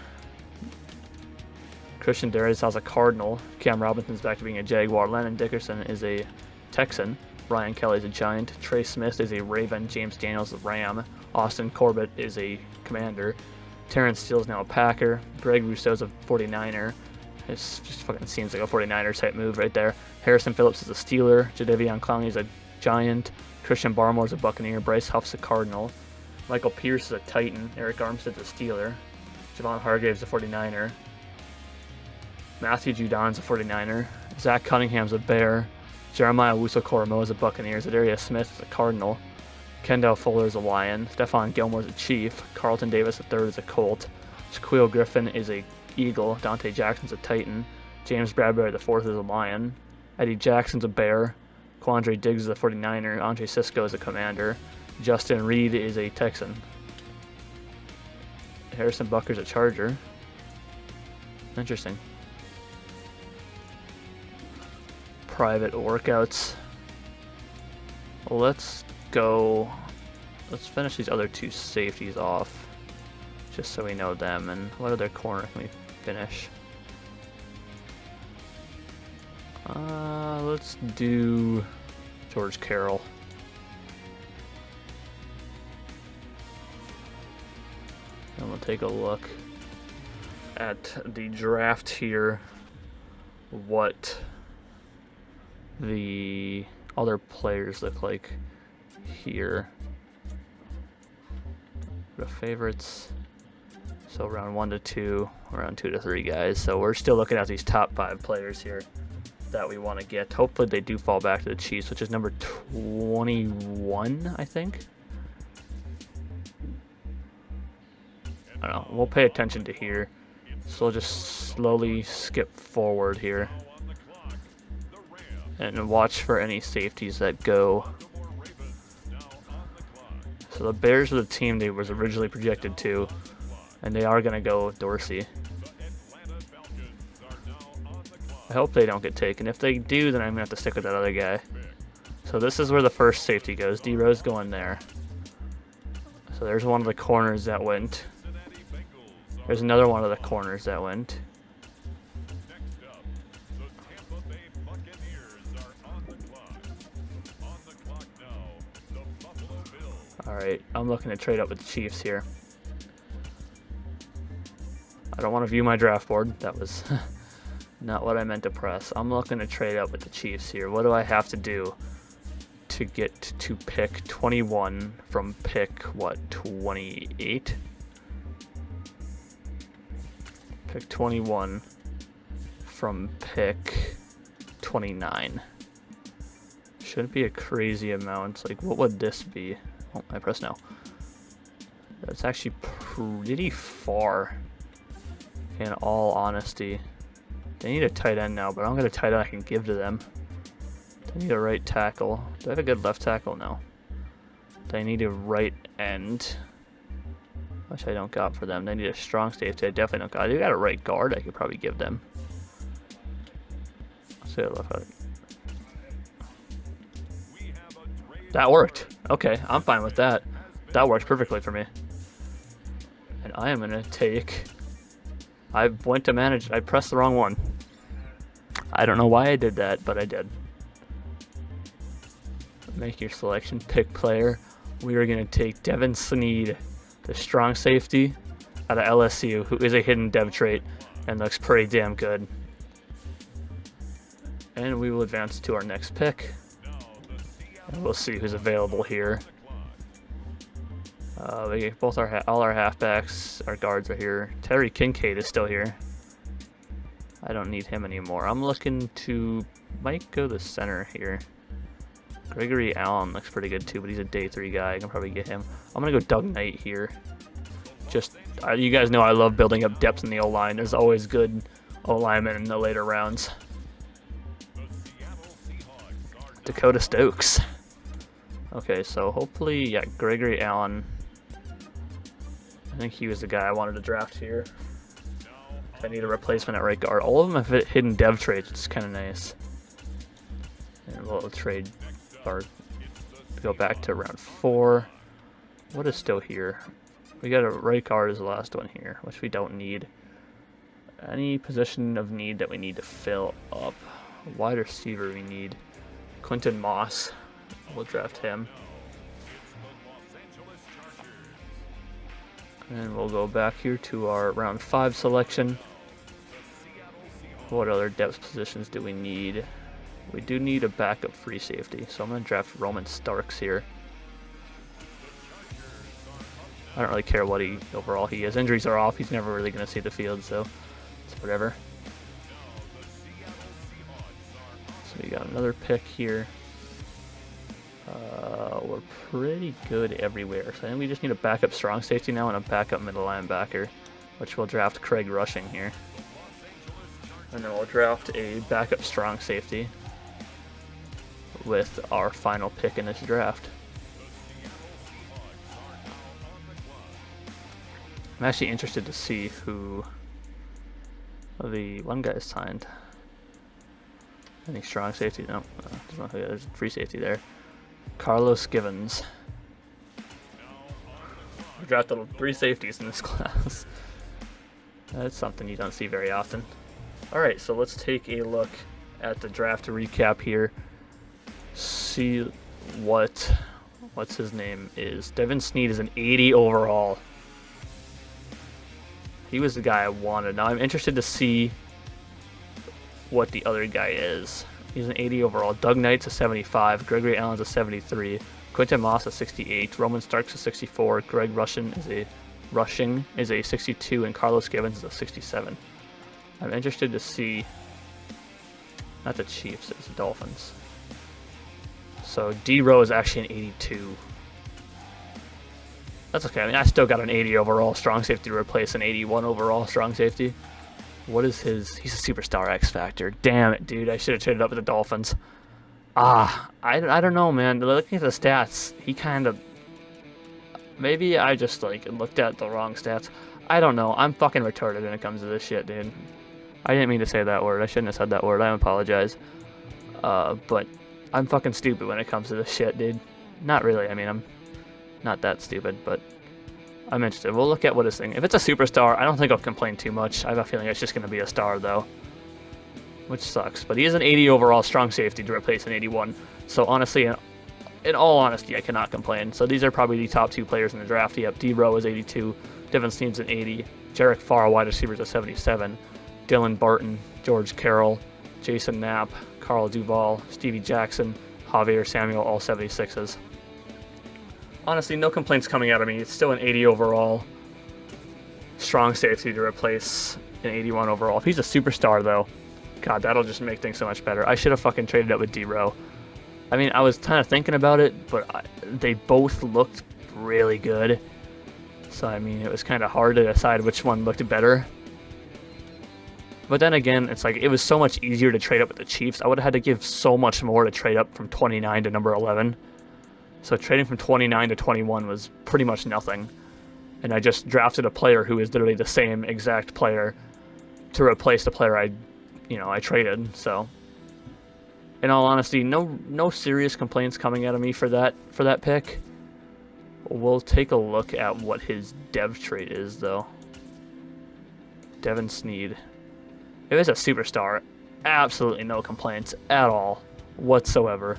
Christian Darrisaw's a Cardinal. Cam Robinson's back to being a Jaguar. Landon Dickerson is a Texan. Ryan Kelly's a Giant. Trey Smith is a Raven. James Daniels is a Ram. Austin Corbett is a Commander. Terrence Steele's now a Packer. Greg Rousseau's a 49er. It just fucking seems like a 49er type move right there. Harrison Phillips is a Steeler. Jadeveon Clowney is a Giant. Christian Barmore's a Buccaneer. Bryce Huff's a Cardinal. Michael Pierce is a Titan. Eric Armstead's a Steeler. Javon Hargrave's a 49er. Matthew Judon's a 49er. Zach Cunningham's a Bear. Jeremiah Owusu-Koramoah is a Buccaneer. Zadarius Smith is a Cardinal. Kendall Fuller is a Lion. Stephon Gilmore's a Chief. Carlton Davis III is a Colt. Shaquille Griffin is a Eagle. Dante Jackson's a Titan. James Bradbury IV is a Lion. Eddie Jackson's a Bear. Quandre Diggs is a 49er. Andre Cisco is a Commander. Justin Reed is a Texan. Harrison Butker's a Charger. Interesting. Private workouts. Let's finish these other 2 safeties off just so we know them. And what other corner can we finish? Let's do George Carroll. And we'll take a look at the draft here, what the other players look like here. The favorites. So round 1 to 2, round 2 to 3 guys. So we're still looking at these top 5 players here that we want to get. Hopefully they do fall back to the Chiefs, which is number 21, I think. I don't know. We'll pay attention to here. So we'll just slowly skip forward here and watch for any safeties that go. So the Bears are the team they was originally projected to, and they are going to go with Dorsey. I hope they don't get taken. If they do, then I'm going to have to stick with that other guy. So this is where the first safety goes. D-Rose going there. So there's one of the corners that went. There's another one of the corners that went. Alright, I'm looking to trade up with the Chiefs here. I don't want to view my draft board. That was not what I meant to press. I'm looking to trade up with the Chiefs here. What do I have to do to get to pick 21 from pick, what, 28? Pick 21 from pick 29. Shouldn't be a crazy amount. Like, what would this be? Oh, I press no. That's actually pretty far, in all honesty. They need a tight end now, but I don't get a tight end I can give to them. They need a right tackle. Do I have a good left tackle? No. They need a right end, which I don't got for them. They need a strong safety. I definitely don't got. I do got a right guard I could probably give them. Let's say a left guard. That worked. Okay, I'm fine with that. That works perfectly for me. And I am going to take... I went to manage. I pressed the wrong one. I don't know why I did that, but I did. Make your selection. Pick player. We are going to take Devin Sneed, the strong safety out of LSU, who is a hidden dev trait and looks pretty damn good. And we will advance to our next pick. And we'll see who's available here. We both all our halfbacks, our guards are here. Terry Kincaid is still here. I don't need him anymore. I'm looking to might go the center here. Gregory Allen looks pretty good too, but he's a day 3 guy. I can probably get him. I'm gonna go Doug Knight here. Just you guys know I love building up depth in the O-line. There's always good O-linemen in the later rounds. Dakota Stokes. Okay, so hopefully, yeah, Gregory Allen. I think he was the guy I wanted to draft here. I need a replacement at right guard. All of them have hidden dev traits, which is kind of nice. And we'll trade or go back to round 4. What is still here? We got a right guard as the last one here, which we don't need. Any position of need that we need to fill up. Wide receiver we need. Quentin Moss. We'll draft him. And we'll go back here to our round 5 selection. What other depth positions do we need? We do need a backup free safety, so I'm going to draft Roman Starks here. I don't really care what overall he is. Injuries are off. He's never really going to see the field, so it's whatever. So we got another pick here. We're pretty good everywhere. So I think we just need a backup strong safety now and a backup middle linebacker, which we'll draft Craig Rushing here. And then we'll draft a backup strong safety with our final pick in this draft. I'm actually interested to see who the one guy signed. Any strong safety? No, there's free safety there. Carlos Givens. We drafted 3 safeties in this class. That's something you don't see very often. Alright, so let's take a look at the draft recap here. See what's his name is. Devin Sneed is an 80 overall. He was the guy I wanted. Now I'm interested to see what the other guy is. He's an 80 overall. Doug Knight's a 75. Gregory Allen's a 73. Quentin Moss a 68. Roman Starks a 64. Greg Rushing is a rushing is a 62, and Carlos Gibbons is a 67. I'm interested to see, not the Chiefs, it's the Dolphins. So D-Row is actually an 82. That's okay. I mean, I still got an 80 overall strong safety to replace an 81 overall strong safety. What is his? He's a superstar X Factor. Damn it, dude. I should have traded up with the Dolphins. I don't know, man. Looking at the stats, he kind of... Maybe I just, like, looked at the wrong stats. I don't know. I'm fucking retarded when it comes to this shit, dude. I didn't mean to say that word. I shouldn't have said that word. I apologize. But I'm fucking stupid when it comes to this shit, dude. Not really. I mean, I'm not that stupid, but I'm interested. We'll look at what his thing. If it's a superstar, I don't think I'll complain too much. I have a feeling it's just going to be a star, though, which sucks. But he is an 80 overall strong safety to replace an 81. So honestly, in all honesty, I cannot complain. So these are probably the top 2 players in the draft. Yep, D-Row is 82, Devin Snead's an 80, Jarek Farr, wide receiver, is a 77, Dylan Barton, George Carroll, Jason Knapp, Carl Duvall, Stevie Jackson, Javier Samuel, all 76s. Honestly, no complaints coming out of me. It's still an 80 overall strong safety to replace an 81 overall. If he's a superstar, though, God, that'll just make things so much better. I should have fucking traded up with D-Row. I mean, I was kind of thinking about it, but they both looked really good. So, I mean, it was kind of hard to decide which one looked better. But then again, it's like, it was so much easier to trade up with the Chiefs. I would have had to give so much more to trade up from 29 to number 11. So trading from 29 to 21 was pretty much nothing. And I just drafted a player who is literally the same exact player to replace the player I traded. So, in all honesty, no serious complaints coming out of me for that pick. We'll take a look at what his dev trait is, though. Devin Snead. If it's a superstar, absolutely no complaints at all whatsoever.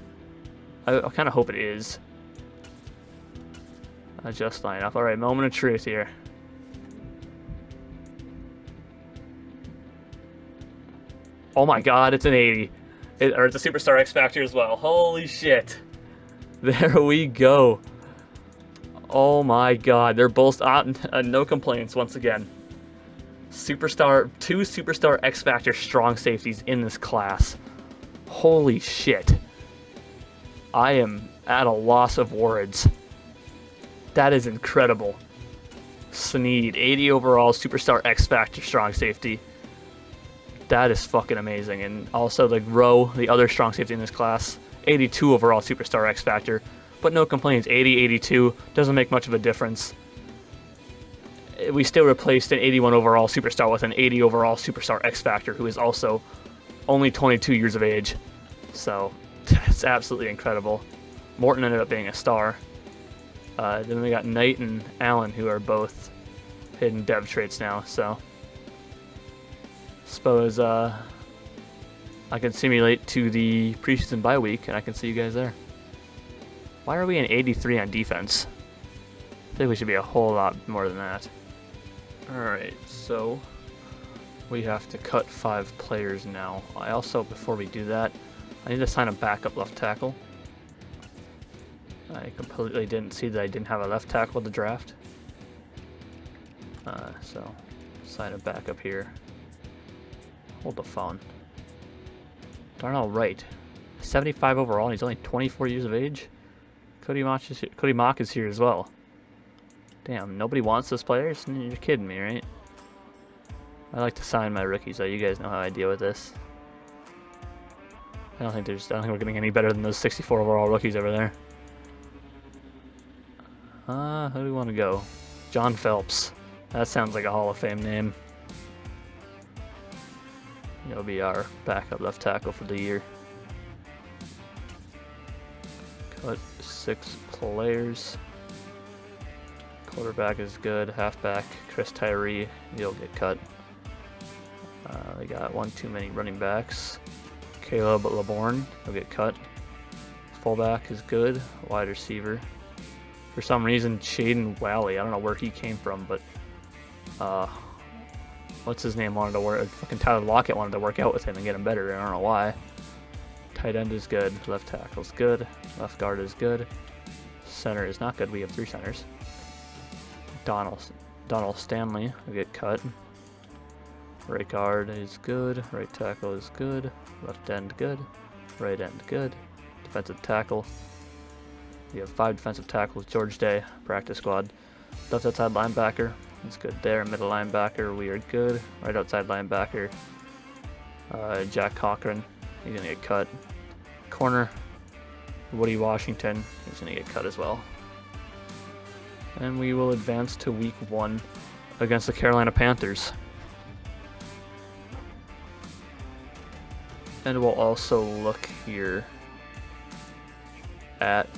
I kind of hope it is. Adjust lineup. Alright, moment of truth here. Oh my god, it's an 80. Or it's a Superstar X Factor as well. Holy shit. There we go. Oh my god, they're both no complaints once again. Two Superstar X Factor strong safeties in this class. Holy shit. I am at a loss of words. That is incredible. Snead, 80 overall, Superstar X Factor strong safety. That is fucking amazing. And also the Rowe, the other strong safety in this class, 82 overall Superstar X Factor. But no complaints, 80, 82, doesn't make much of a difference. We still replaced an 81 overall Superstar with an 80 overall Superstar X Factor, who is also only 22 years of age. So, it's absolutely incredible. Morton ended up being a star. Then we got Knight and Allen, who are both hidden dev traits now, so suppose I can simulate to the preseason bye week, and I can see you guys there. Why are we in 83 on defense? I think we should be a whole lot more than that. Alright, so we have to cut 5 players now. I also, before we do that, I need to sign a backup left tackle. I completely didn't see that I didn't have a left tackle at the draft. So, sign a backup here. Hold the phone. Darnell Wright. 75 overall, and he's only 24 years of age? Cody Mock is here as well. Damn, nobody wants this player? You're kidding me, right? I like to sign my rookies, though. You guys know how I deal with this. I don't think we're getting any better than those 64 overall rookies over there. Who do we want to go? John Phelps. That sounds like a Hall of Fame name. He'll be our backup left tackle for the year. Cut 6 players. Quarterback is good. Halfback, Chris Tyree, he'll get cut. We got one too many running backs. Caleb LeBourne, he'll get cut. Fullback is good. Wide receiver. For some reason, Shaden Wally, I don't know where he came from, but what's his name wanted to work? Fucking Tyler Lockett wanted to work out with him and get him better. I don't know why. Tight end is good. Left tackle is good. Left guard is good. Center is not good. We have 3 centers. Donald Stanley will get cut. Right guard is good. Right tackle is good. Left end good. Right end good. Defensive tackle. We have 5 defensive tackles. George Day, practice squad. Left outside linebacker is good there. Middle linebacker, we are good. Right outside linebacker, Jack Cochran, he's gonna get cut. Corner, Woody Washington, he's gonna get cut as well. And we will advance to week 1 against the Carolina Panthers. And we'll also look here at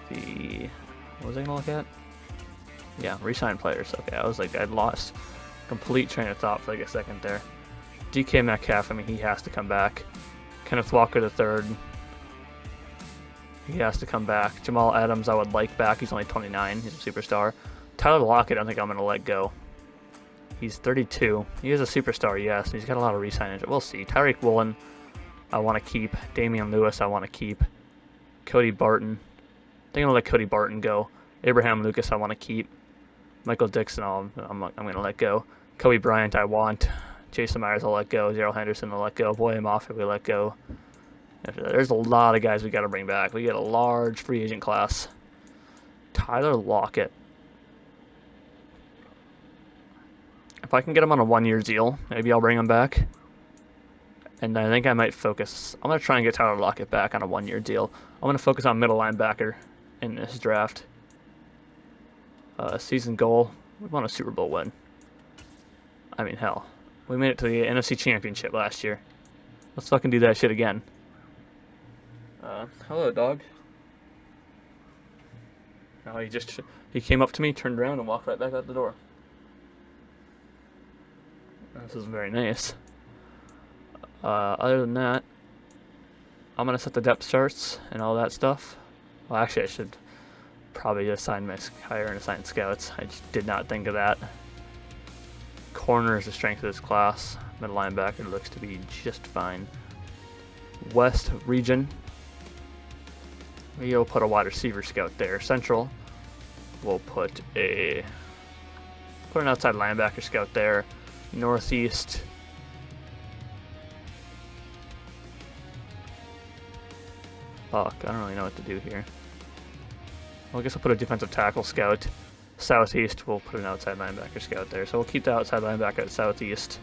the, what was I gonna look at? Yeah, re-sign players. Okay, I was like, I'd lost complete train of thought for like a second there. DK Metcalf, I mean, he has to come back. Kenneth Walker III, he has to come back. Jamal Adams, I would like back. He's only 29. He's a superstar. Tyler Lockett, I don't think I'm going to let go. He's 32. He is a superstar, yes. He's got a lot of re-signage. We'll see. Tyreek Woolen, I want to keep. Damian Lewis, I want to keep. Cody Barton. I think I'm going to let Cody Barton go. Abraham Lucas, I want to keep. Michael Dixon, I'm going to let go. Kobe Bryant, I want. Jason Myers, I'll let go. Gerald Henderson, I'll let go. William Moffitt, we let go. There's a lot of guys we got to bring back. We get a large free agent class. Tyler Lockett. If I can get him on a 1-year deal, maybe I'll bring him back. And I think I might focus. I'm going to try and get Tyler Lockett back on a 1-year deal. I'm going to focus on middle linebacker in this draft. Season goal, we want a Super Bowl win. I mean, hell, we made it to the NFC Championship last year. Let's fucking do that shit again. Hello, dog. Oh, he came up to me, turned around, and walked right back out the door. This is very nice. Other than that, I'm gonna set the depth charts and all that stuff. Well, actually, I should probably assign my hire and assign scouts. I just did not think of that. Corner is the strength of this class. Middle linebacker looks to be just fine. West region, we'll put a wide receiver scout there. Central, we'll put an outside linebacker scout there. Northeast, fuck, I don't really know what to do here. Well, I guess I'll put a defensive tackle scout. Southeast, we'll put an outside linebacker scout there. So we'll keep the outside linebacker at Southeast.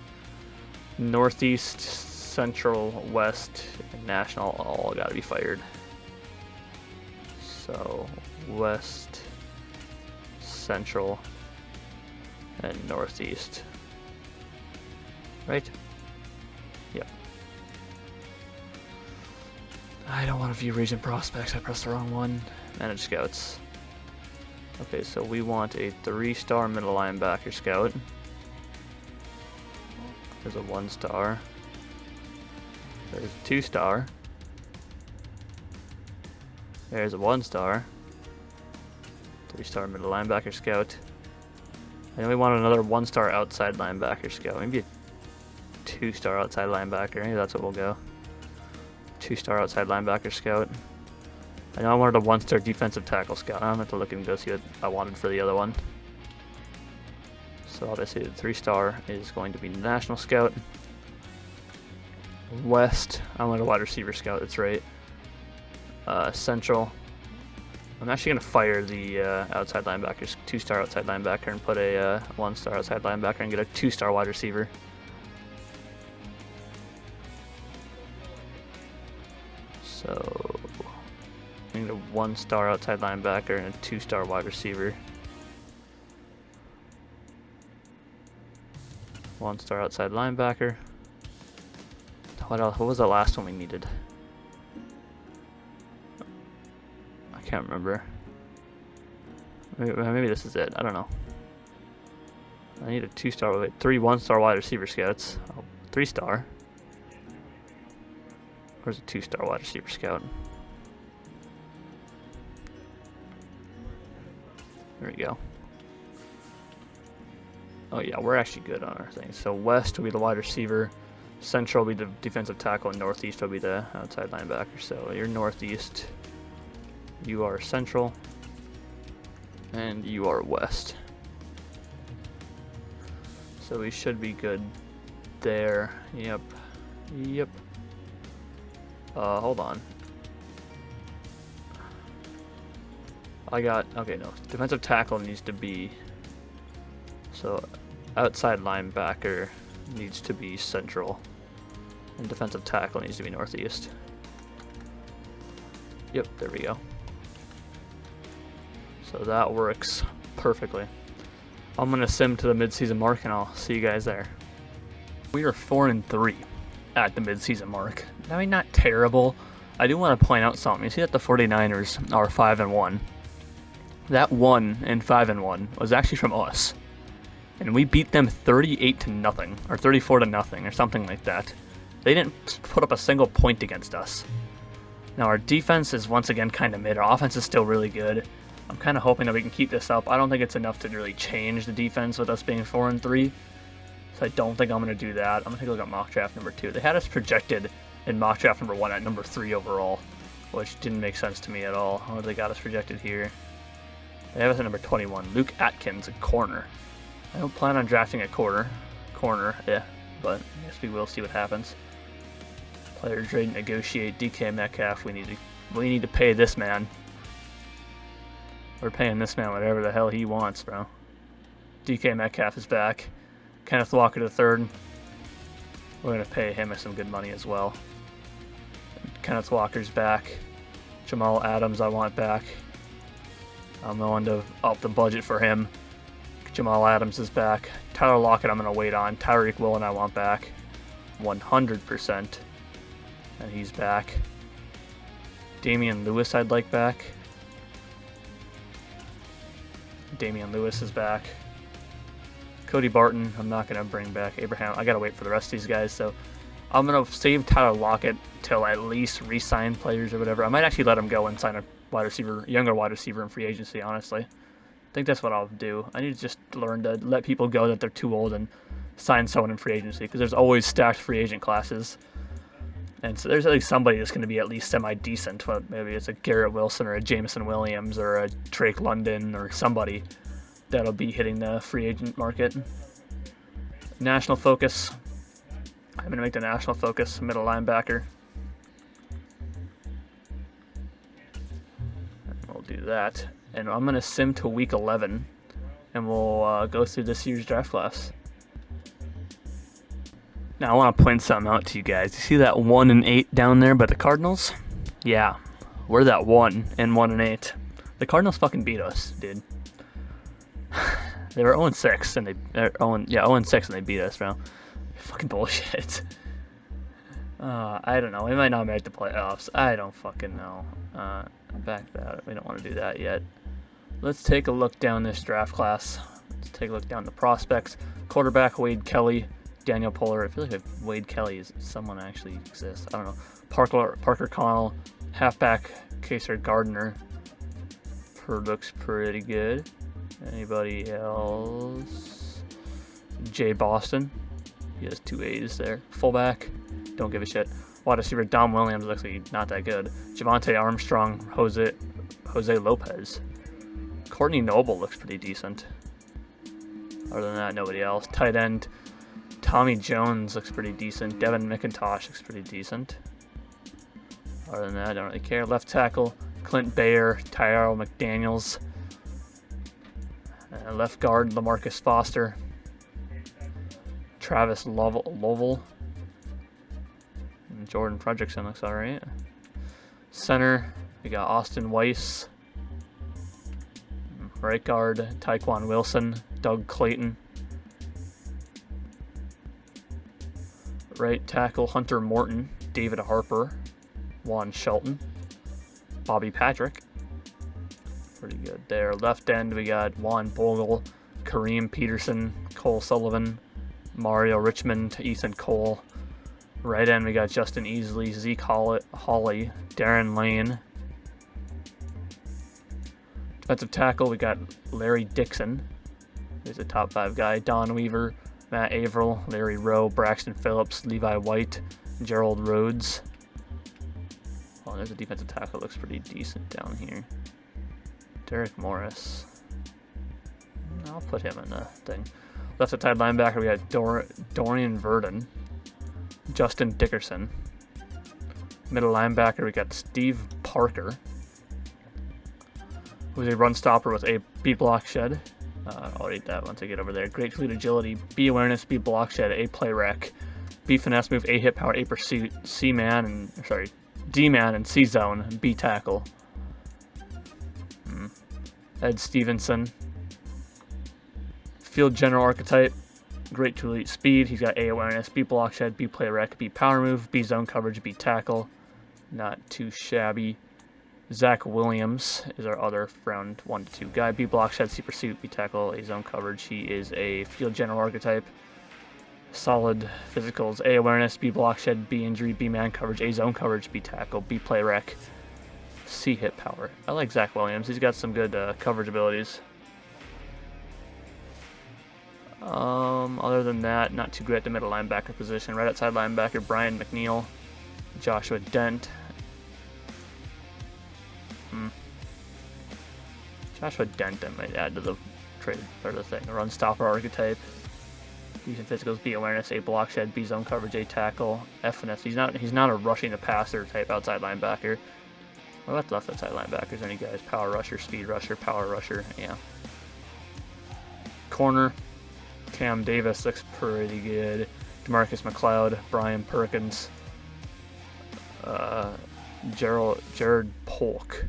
Northeast, Central, West, and National all got to be fired. So West, Central, and Northeast. Right? Yep. I don't want to view region prospects. I pressed the wrong one. Manage scouts. Okay, so we want a 3-star middle linebacker scout. There's a 1-star. There's a 2-star. There's a 1-star. 3-star middle linebacker scout. And we want another 1-star outside linebacker scout. Maybe a 2-star outside linebacker. Maybe that's what we'll go. 2-star outside linebacker scout. I know I wanted a 1-star defensive tackle scout. I'm going to have to look and go see what I wanted for the other one. So obviously the 3-star is going to be national scout. West, I wanted a wide receiver scout, that's right. Central, I'm actually going to fire the outside linebackers, 2-star outside linebacker, and put a 1-star outside linebacker and get a 2-star wide receiver. So I need a 1-star outside linebacker and a 2-star wide receiver. 1-star outside linebacker. What else? What was the last one we needed? I can't remember. Maybe this is it. I don't know. I need a 2-star with 3 1-star wide receiver scouts. Oh, 3-star. Where's a 2-star wide receiver scout? There we go. Oh yeah, we're actually good on our things. So West will be the wide receiver, Central will be the defensive tackle, and Northeast will be the outside linebacker. So you're Northeast, you are Central, And you are west. So we should be good there. Yep. Yep. Hold on. Okay, no. Defensive tackle needs to be, so outside linebacker needs to be central. And defensive tackle needs to be northeast. Yep, there we go. So that works perfectly. I'm gonna sim to the midseason mark and I'll see you guys there. We are 4-3 at the midseason mark. I mean, not terrible. I do want to point out something. You see that the 49ers are 5-1. That 1 and 5-1 was actually from us. And we beat them 38-0 or 34-0 or something like that. They didn't put up a single point against us. Now our defense is once again kind of mid. Our offense is still really good. I'm kind of hoping that we can keep this up. I don't think it's enough to really change the defense with us being 4-3. So I don't think I'm going to do that. I'm going to take a look at mock draft number 2. They had us projected in mock draft number 1 at number 3 overall, which didn't make sense to me at all. How they got us projected here? They have us at number 21. Luke Atkins, a corner. I don't plan on drafting a corner, yeah, but I guess we will see what happens. Player trade, negotiate, DK Metcalf. We need to pay this man. We're paying this man whatever the hell he wants, bro. DK Metcalf is back. Kenneth Walker III. We're gonna pay him some good money as well. Kenneth Walker's back. Jamal Adams I want back. I'm going to up the budget for him. Jamal Adams is back. Tyler Lockett I'm going to wait on. Tyreek Woolen I want back. 100%. And he's back. Damian Lewis I'd like back. Damian Lewis is back. Cody Barton I'm not going to bring back. Abraham, I got to wait for the rest of these guys. So I'm going to save Tyler Lockett till at least re-sign players or whatever. I might actually let him go and sign a wide receiver, younger wide receiver in free agency, honestly. I think that's what I'll do. I need to just learn to let people go that they're too old and sign someone in free agency, because there's always stacked free agent classes. And so there's at least somebody that's going to be at least semi-decent. Maybe it's a Garrett Wilson or a Jameson Williams or a Drake London or somebody that'll be hitting the free agent market. National focus. I'm going to make the national focus middle linebacker. Do that, and I'm gonna sim to week 11 and we'll go through this year's draft class. Now I want to point something out to you guys. You see that 1-8 down there by the Cardinals? Yeah, we're that 1-8. The Cardinals fucking beat us, dude. They were 0-6 and they 0-6 and they beat us, bro. Fucking bullshit. I don't know. We might not make the playoffs. I don't fucking know. Back that. We don't want to do that yet. Let's take a look down this draft class. Let's take a look down the prospects. Quarterback Wade Kelly, Daniel Pollard. I feel like if Wade Kelly is someone actually exists. I don't know. Parker Connell, halfback Kaser Gardner. Looks pretty good. Anybody else? Jay Boston. He has 2 A's there. Fullback. Don't give a shit. Wide receiver Dom Williams is actually not that good. Javante Armstrong, Jose Lopez. Courtney Noble looks pretty decent. Other than that, nobody else. Tight end Tommy Jones looks pretty decent. Devin McIntosh looks pretty decent. Other than that, I don't really care. Left tackle Clint Bayer, Tyrell McDaniels. Left guard LaMarcus Foster. Travis Lovell. Jordan Fredrickson looks alright. Center, we got Austin Weiss. Right guard, Tyquan Wilson, Doug Clayton. Right tackle, Hunter Morton, David Harper, Juan Shelton, Bobby Patrick. Pretty good there. Left end, we got Juan Bogle, Kareem Peterson, Cole Sullivan, Mario Richmond, Ethan Cole. Right end, we got Justin Easley, Zeke Hawley, Darren Lane. Defensive tackle, we got Larry Dixon. He's a top 5 guy. Don Weaver, Matt Averill, Larry Rowe, Braxton Phillips, Levi White, Gerald Rhodes. Oh, there's a defensive tackle that looks pretty decent down here. Derek Morris. I'll put him in the thing. Left side linebacker, we got Dorian Verdon, Justin Dickerson. Middle linebacker, we got Steve Parker, who's a run stopper with A, B block shed. I'll read that once I get over there. Great fleet agility, B awareness, B block shed, A play rec, B finesse move, A hit power, A pursuit, D man and C zone, B tackle. Ed Stevenson, field general archetype, great to elite speed. He's got A awareness, B block shed, B play rec, B power move, B zone coverage, B tackle. Not too shabby. Zach Williams is our other round 1 to 2 guy. B block shed, C pursuit, B tackle, A zone coverage. He is a field general archetype. Solid physicals, A awareness, B block shed, B injury, B man coverage, A zone coverage, B tackle, B play rec, C hit power. I like Zach Williams. He's got some good coverage abilities. Other than that, not too great at the middle linebacker position. Right outside linebacker, Brian McNeil, Joshua Dent. Joshua Dent I might add to the trade or the thing. A run stopper archetype. Decent physicals, B awareness, A block shed, B zone coverage, A tackle, F finesse. He's not a rushing the passer type outside linebacker. What about the left outside linebackers? Any guys? Power rusher, speed rusher, power rusher. Yeah. Corner, Cam Davis looks pretty good. DeMarcus McLeod, Brian Perkins, Jared Polk,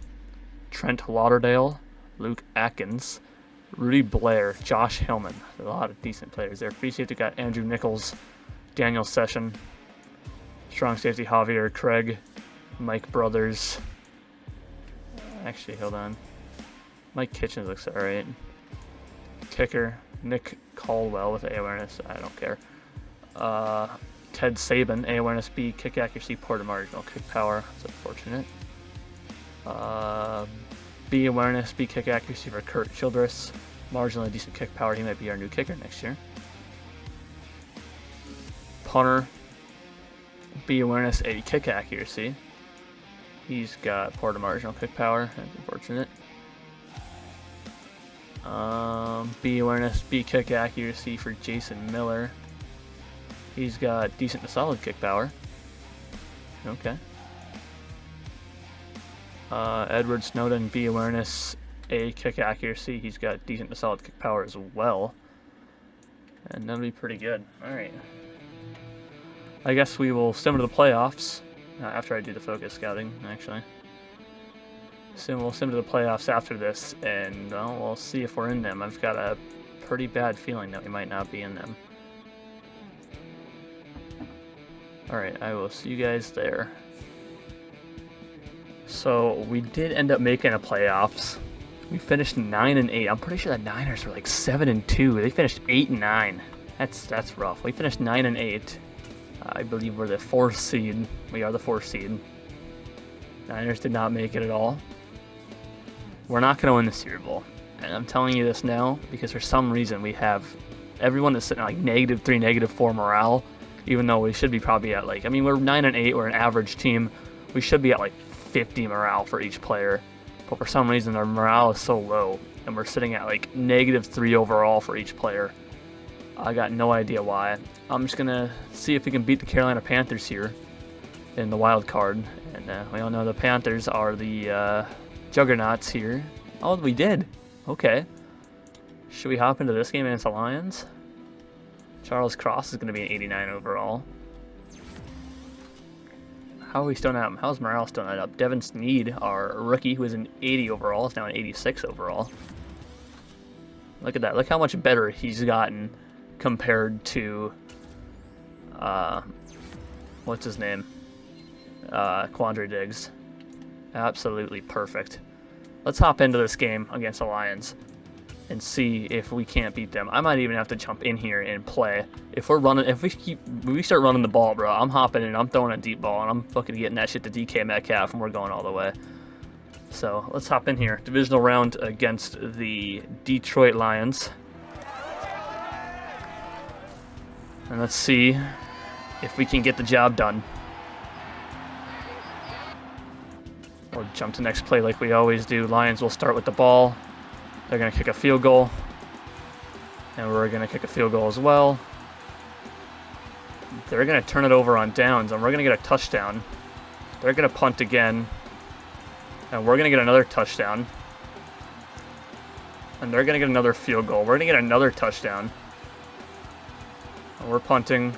Trent Lauderdale, Luke Atkins, Rudy Blair, Josh Hillman. A lot of decent players there. Free safety got Andrew Nichols, Daniel Session, strong safety Javier Craig, Mike Brothers. Actually, hold on. Mike Kitchens looks alright. Kicker, Nick Caldwell with A awareness. I don't care. Ted Sabin, A awareness, B kick accuracy, Porter marginal kick power. That's unfortunate. B awareness, B kick accuracy for Kurt Childress. Marginally decent kick power. He might be our new kicker next year. Punter, B awareness, A kick accuracy. He's got Porter marginal kick power. That's unfortunate. B awareness, B kick accuracy for Jason Miller. He's got decent to solid kick power. Okay. Edward Snowden, B awareness, A kick accuracy. He's got decent to solid kick power as well. And that'll be pretty good. Alright. I guess we will sim to the playoffs. After I do the focus scouting, actually. We'll sim to the playoffs after this, and we'll see if we're in them. I've got a pretty bad feeling that we might not be in them. Alright, I will see you guys there. So, we did end up making a playoffs. We finished 9-8. I'm pretty sure the Niners were like 7-2. They finished 8-9. That's rough. We finished 9-8. I believe we're the 4th seed. We are the 4th seed. Niners did not make it at all. We're not going to win the Super Bowl. And I'm telling you this now because for some reason we have everyone that's sitting at like -3, -4 morale, even though we should be probably at like, I mean, we're 9-8, we're an average team. We should be at like 50 morale for each player. But for some reason our morale is so low and we're sitting at like -3 overall for each player. I got no idea why. I'm just going to see if we can beat the Carolina Panthers here in the wild card. And we all know the Panthers are the juggernauts here. Oh, we did. Okay. Should we hop into this game against the Lions? Charles Cross is going to be an 89 overall. How are we still not? How's morale still not up? Devin Sneed, our rookie, who is an 80 overall, is now an 86 overall. Look at that. Look how much better he's gotten compared to, what's his name? Quandre Diggs. Absolutely perfect. Let's hop into this game against the Lions and see if we can't beat them. I might even have to jump in here and play. If we start running the ball, bro, I'm hopping in, I'm throwing a deep ball, and I'm fucking getting that shit to DK Metcalf, and we're going all the way. So let's hop in here. Divisional round against the Detroit Lions. And let's see if we can get the job done. We'll jump to next play like we always do. Lions will start with the ball. They're going to kick a field goal. And we're going to kick a field goal as well. They're going to turn it over on downs, and we're going to get a touchdown. They're going to punt again. And we're going to get another touchdown. And they're going to get another field goal. We're going to get another touchdown. And we're punting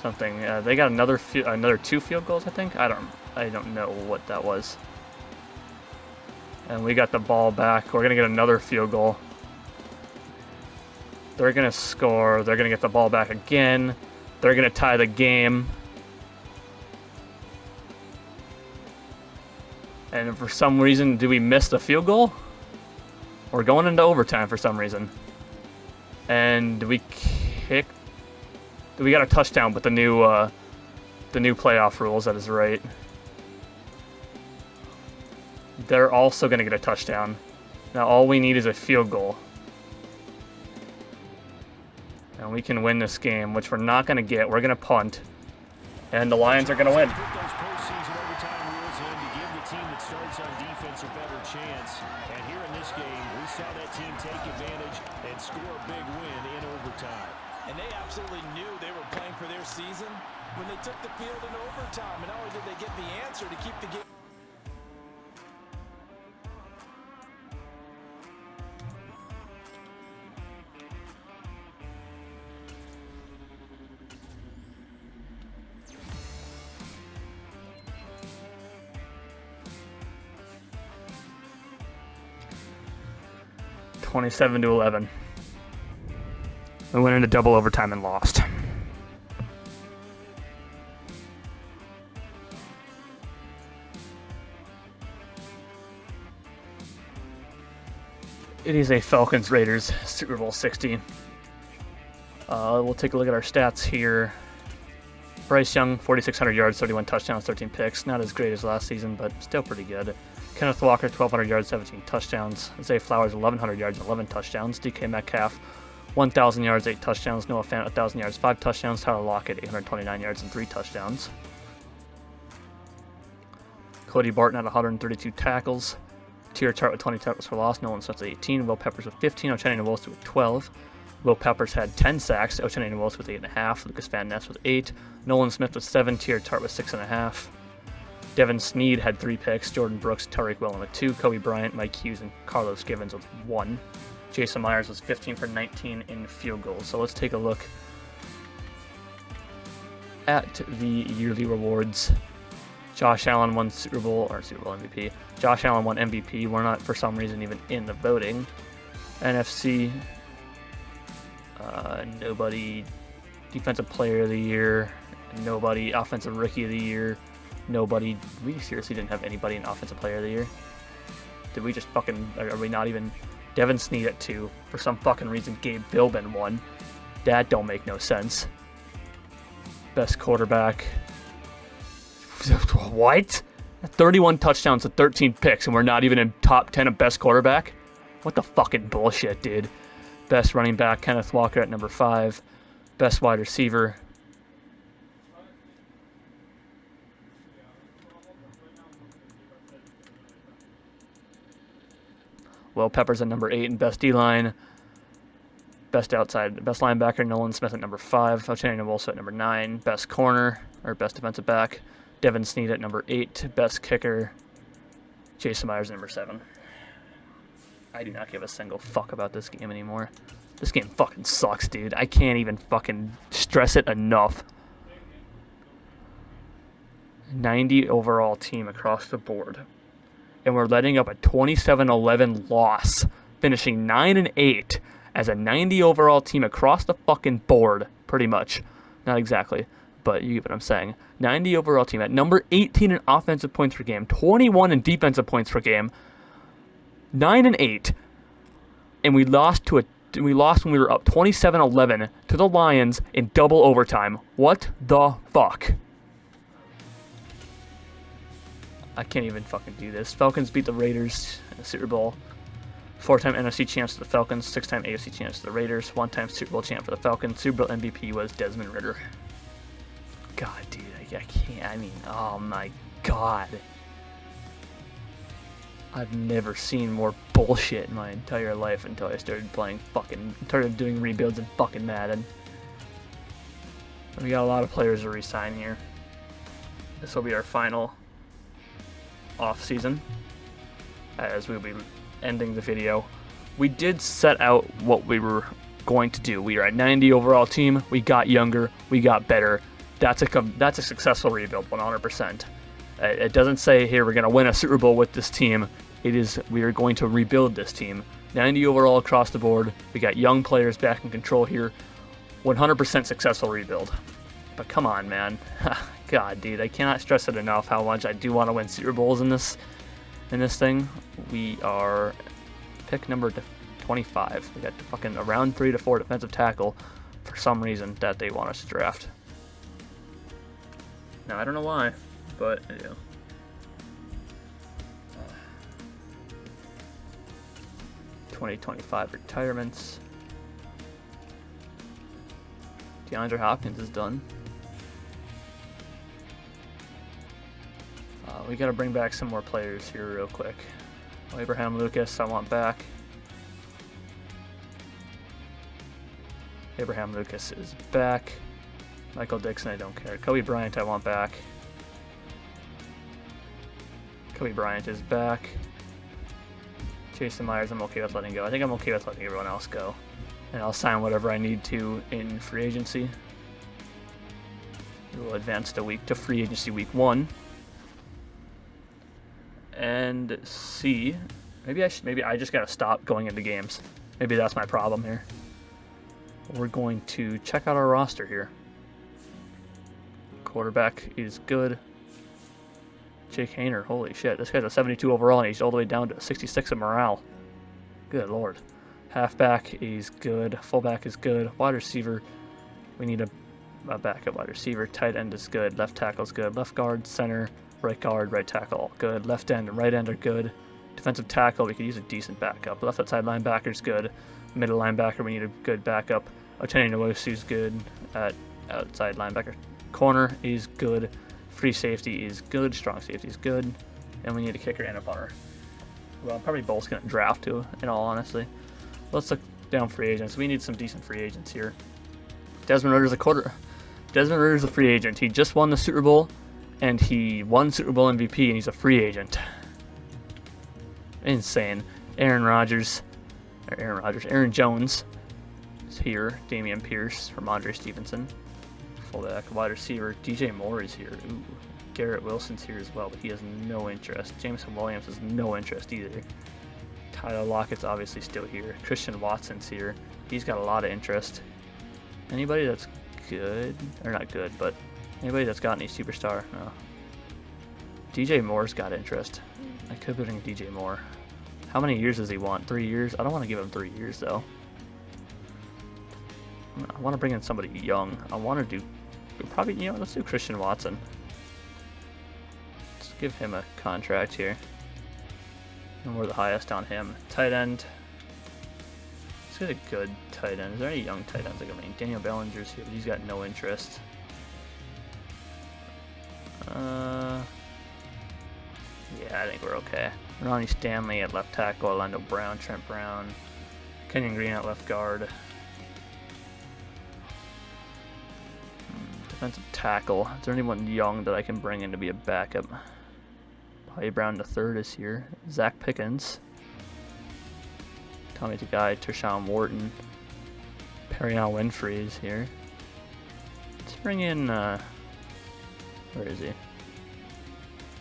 something. They got another 2 field goals, I think. I don't know what that was. And we got the ball back. We're going to get another field goal. They're going to score. They're going to get the ball back again. They're going to tie the game. And for some reason, do we miss the field goal? We're going into overtime for some reason. And do we kick? We got a touchdown with the new playoff rules. That is right. They're also going to get a touchdown. Now all we need is a field goal. And we can win this game, which we're not going to get. We're going to punt. And the Lions are going to win. And they absolutely knew they were playing for their season when they took the field in overtime. And not only did they get the answer to keep the game. (27-11). We went into double overtime and lost. It is a Falcons-Raiders Super Bowl 60. We'll take a look at our stats here. Bryce Young, 4,600 yards, 31 touchdowns, 13 picks. Not as great as last season, but still pretty good. Kenneth Walker, 1,200 yards, 17 touchdowns. Zay Flowers, 1,100 yards, 11 touchdowns. DK Metcalf, 1,000 yards, 8 touchdowns. Noah Fant, 1,000 yards, 5 touchdowns. Tyler Lockett, 829 yards and 3 touchdowns. Cody Barton had 132 tackles. Tier Chart with 20 tackles for loss. Nolan Smith with 18. Will Peppers with 15. O'Cheney Wilson with 12. Will Peppers had 10 sacks. O'Cheney Wilson with 8.5. Lucas Van Ness with 8. Nolan Smith with 7. Tier Chart with 6.5. Devin Sneed had 3 picks. Jordan Brooks, Tariq Whelan with 2. Kobe Bryant, Mike Hughes, and Carlos Givens with 1. Jason Myers was 15 for 19 in field goals. So let's take a look at the yearly rewards. Josh Allen won Super Bowl MVP. Josh Allen won MVP. We're not, for some reason, even in the voting. NFC, nobody. Defensive Player of the Year, nobody. Offensive Rookie of the Year, nobody. We seriously didn't have anybody in Offensive Player of the Year. Did we just fucking? Are we not even? Devin Sneed at 2. For some fucking reason, Gabe Philbin won. That don't make no sense. Best quarterback. What? 31 touchdowns to 13 picks, and we're not even in top 10 of best quarterback? What the fucking bullshit, dude? Best running back, Kenneth Walker at number 5. Best wide receiver. Will Peppers at number 8, and best D-line. Best linebacker, Nolan Smith at number 5. O'Cheney Wilson at number 9. Best corner, or best defensive back, Devin Sneed at number 8. Best kicker, Jason Myers at number 7. I do not give a single fuck about this game anymore. This game fucking sucks, dude. I can't even fucking stress it enough. 90 overall team across the board. And we're letting up a 27-11 loss, finishing 9-8 as a 90 overall team across the fucking board, pretty much. Not exactly, but you get what I'm saying. 90 overall team at number 18 in offensive points per game, 21 in defensive points per game, 9-8, and we lost when we were up 27-11 to the Lions in double overtime. What the fuck? I can't even fucking do this. Falcons beat the Raiders in the Super Bowl. 4-time NFC champs to the Falcons, 6-time AFC champs to the Raiders, 1-time Super Bowl champ for the Falcons. Super Bowl MVP was Desmond Ridder. God, dude, I can't. I mean, oh my God. I've never seen more bullshit in my entire life until I started started doing rebuilds in fucking Madden. We got a lot of players to re-sign here. This will be our final off season, as we'll be ending the video. We did set out what we were going to do. We are at 90 overall team. We got younger. We got better. That's a successful rebuild, 100%. It doesn't say here we're going to win a Super Bowl with this team. It is we are going to rebuild this team. 90 overall across the board. We got young players back in control here. 100% successful rebuild. But come on, man. God, dude, I cannot stress it enough how much I do want to win Super Bowls in this thing. We are pick number 25. We got fucking around 3 to 4 defensive tackle for some reason that they want us to draft. Now, I don't know why, but I do. 2025 retirements. DeAndre Hopkins is done. We got to bring back some more players here real quick. Abraham Lucas, I want back. Abraham Lucas is back. Michael Dixon, I don't care. Kobe Bryant, I want back. Kobe Bryant is back. Jason Myers, I'm okay with letting go. I think I'm okay with letting everyone else go. And I'll sign whatever I need to in free agency. We'll advance to free agency week 1. And C, maybe I just gotta stop going into games. Maybe that's my problem here. We're going to check out our roster here. Quarterback is good. Jake Haener, holy shit, this guy's a 72 overall and he's all the way down to 66 in morale. Good lord. Halfback is good. Fullback is good. Wide receiver, we need a backup wide receiver. Tight end is good. Left tackle is good. Left guard, center, right guard, right tackle, all good. Left end and right end are good. Defensive tackle, we could use a decent backup. Left outside linebacker is good. Middle linebacker, we need a good backup. Otani Nwosu is good at outside linebacker. Corner is good. Free safety is good. Strong safety is good. And we need a kicker and a punter. Well, probably both going to draft too, in all honesty. Let's look down free agents. We need some decent free agents here. Desmond Ritter's Desmond Ritter's a free agent. He just won the Super Bowl, and he won Super Bowl MVP, and he's a free agent. Insane. Aaron Jones is here. Damian Pierce from Andre Stevenson. Fullback, wide receiver. DJ Moore is here. Ooh. Garrett Wilson's here as well, but he has no interest. Jameson Williams has no interest either. Tyler Lockett's obviously still here. Christian Watson's here. He's got a lot of interest. Anybody that's good, or not good, but anybody that's got any superstar? No. DJ Moore's got interest. I could bring DJ Moore. How many years does he want? 3 years? I don't want to give him 3 years though. I want to bring in somebody young. I want to do probably, let's do Christian Watson. Let's give him a contract here. And we're the highest on him. Tight end. Let's get a good tight end. Is there any young tight ends? Daniel Bellinger's here, but he's got no interest. Yeah, I think we're okay. Ronnie Stanley at left tackle, Orlando Brown, Trent Brown, Kenyon Green at left guard. Defensive tackle. Is there anyone young that I can bring in to be a backup? Bobby Brown III is here. Zach Pickens. Tommy Tagai, Tershawn Wharton. Perion Winfrey is here. Let's bring in, where is he?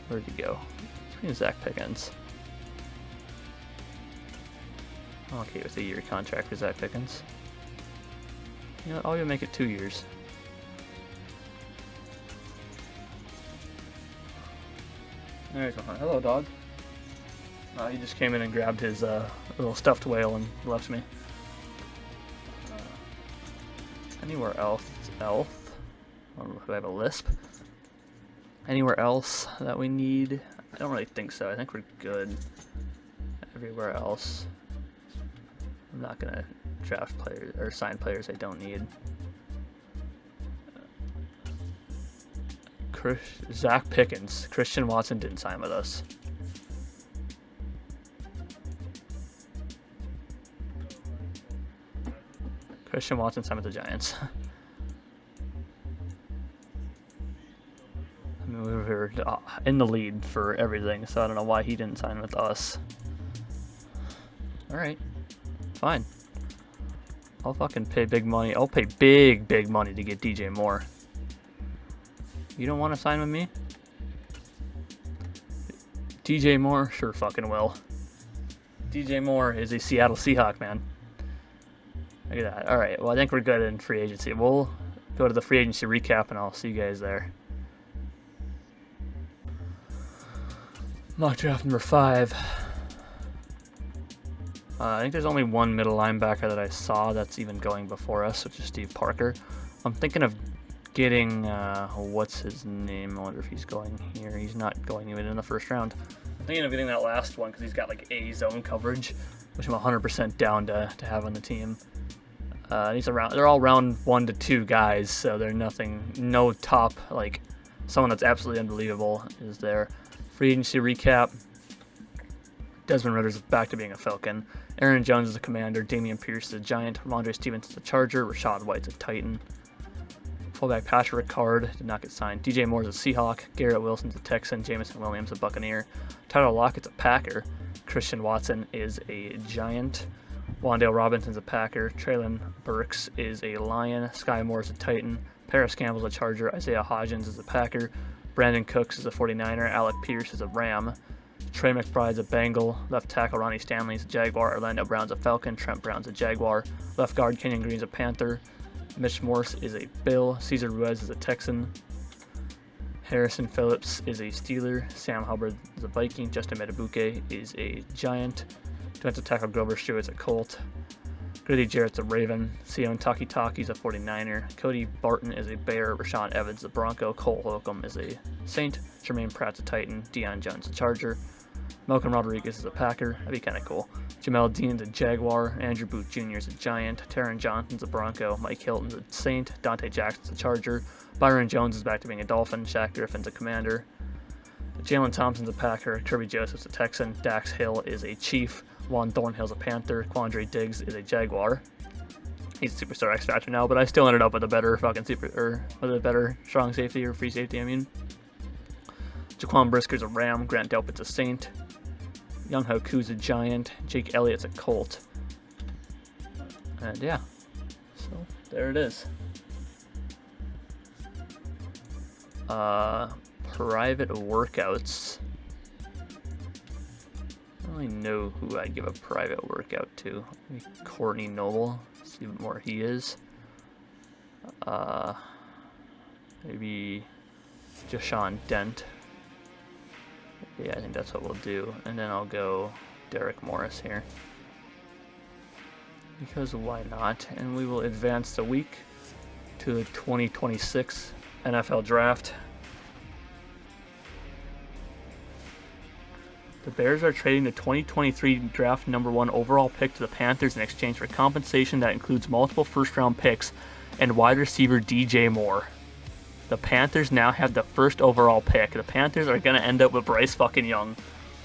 Where'd he go? Let's bring in Zach Pickens. I'm okay with a year contract for Zach Pickens. I'll even make it 2 years. There's one. Hello, dog. He just came in and grabbed his little stuffed whale and left me. Anywhere else? Elf? Do I have a lisp? Anywhere else that we need? I don't really think so. I think we're good. Everywhere else. I'm not gonna draft players or sign players I don't need. Zach Pickens. Christian Watson didn't sign with us. Christian Watson signed with the Giants. I mean, we were in the lead for everything, so I don't know why he didn't sign with us. Alright. Fine. I'll fucking pay big money. I'll pay big money to get DJ Moore. You don't want to sign with me? DJ Moore? Sure fucking will. DJ Moore is a Seattle Seahawk, man. Look at that. Alright, well I think we're good in free agency. We'll go to the free agency recap and I'll see you guys there. Mock draft number 5. I think there's only one middle linebacker that I saw that's even going before us, which is Steve Parker. I'm thinking of getting, what's his name? I wonder if he's going here. He's not going even in the first round. I'm thinking of getting that last one because he's got like A zone coverage, which I'm 100% down to have on the team. They're all round 1 to 2 guys, so they're no top, like, someone that's absolutely unbelievable is there. Free agency recap. Desmond Ritter's back to being a Falcon. Aaron Jones is a Commander. Damian Pierce is a Giant. Ramondre Stevens is a Charger. Rashad White's a Titan. Fullback Patrick Ricard did not get signed. DJ Moore's a Seahawk. Garrett Wilson's a Texan. Jameson Williams a Buccaneer. Tyler Lockett's a Packer. Christian Watson is a Giant. Wan'Dale Robinson's a Packer. Traylon Burks is a Lion. Sky Moore's a Titan. Paris Campbell's a Charger. Isaiah Hodgins is a Packer. Brandon Cooks is a 49er. Alec Pierce is a Ram. Trey McBride's a Bengal. Left tackle Ronnie Stanley's a Jaguar. Orlando Brown's a Falcon. Trent Brown's a Jaguar. Left guard Kenyon Green's a Panther. Mitch Morse is a Bill. Cesar Ruiz is a Texan. Harrison Phillips is a Steeler. Sam Hubbard is a Viking. Justin Metabuke is a Giant. Defensive tackle Grover Stewart's a Colt. Grady Jarrett's a Raven. Sion Takitaki's a 49er. Cody Barton is a Bear. Rashawn Evans is a Bronco. Cole Holcomb is a Saint. Jermaine Pratt's a Titan. Deion Jones a Charger. Malcolm Rodriguez is a Packer. That'd be kind of cool. Jamel Dean's a Jaguar. Andrew Booth Jr. is a Giant. Taron Johnson's a Bronco. Mike Hilton's a Saint. Dante Jackson's a Charger. Byron Jones is back to being a Dolphin. Shaq Griffin's a Commander. Jalen Thompson's a Packer. Kirby Joseph's a Texan. Dax Hill is a Chief. Juan Thornhill's a Panther. Quandre Diggs is a Jaguar. He's a superstar X Factor now, but I still ended up with a better better strong safety or free safety, I mean. Jaquan Brisker's a Ram. Grant Delpit's a Saint. Young Hoku's a Giant. Jake Elliott's a Colt. And yeah, so there it is. Private workouts. I don't really know who I'd give a private workout to. Maybe Courtney Noble. See what more he is. Maybe Jashawn Dent. Yeah, I think that's what we'll do. And then I'll go Derek Morris here. Because why not? And we will advance the week to the 2026 NFL Draft. The Bears are trading the 2023 draft number 1 overall pick to the Panthers in exchange for compensation that includes multiple first-round picks and wide receiver DJ Moore. The Panthers now have the first overall pick. The Panthers are going to end up with Bryce fucking Young.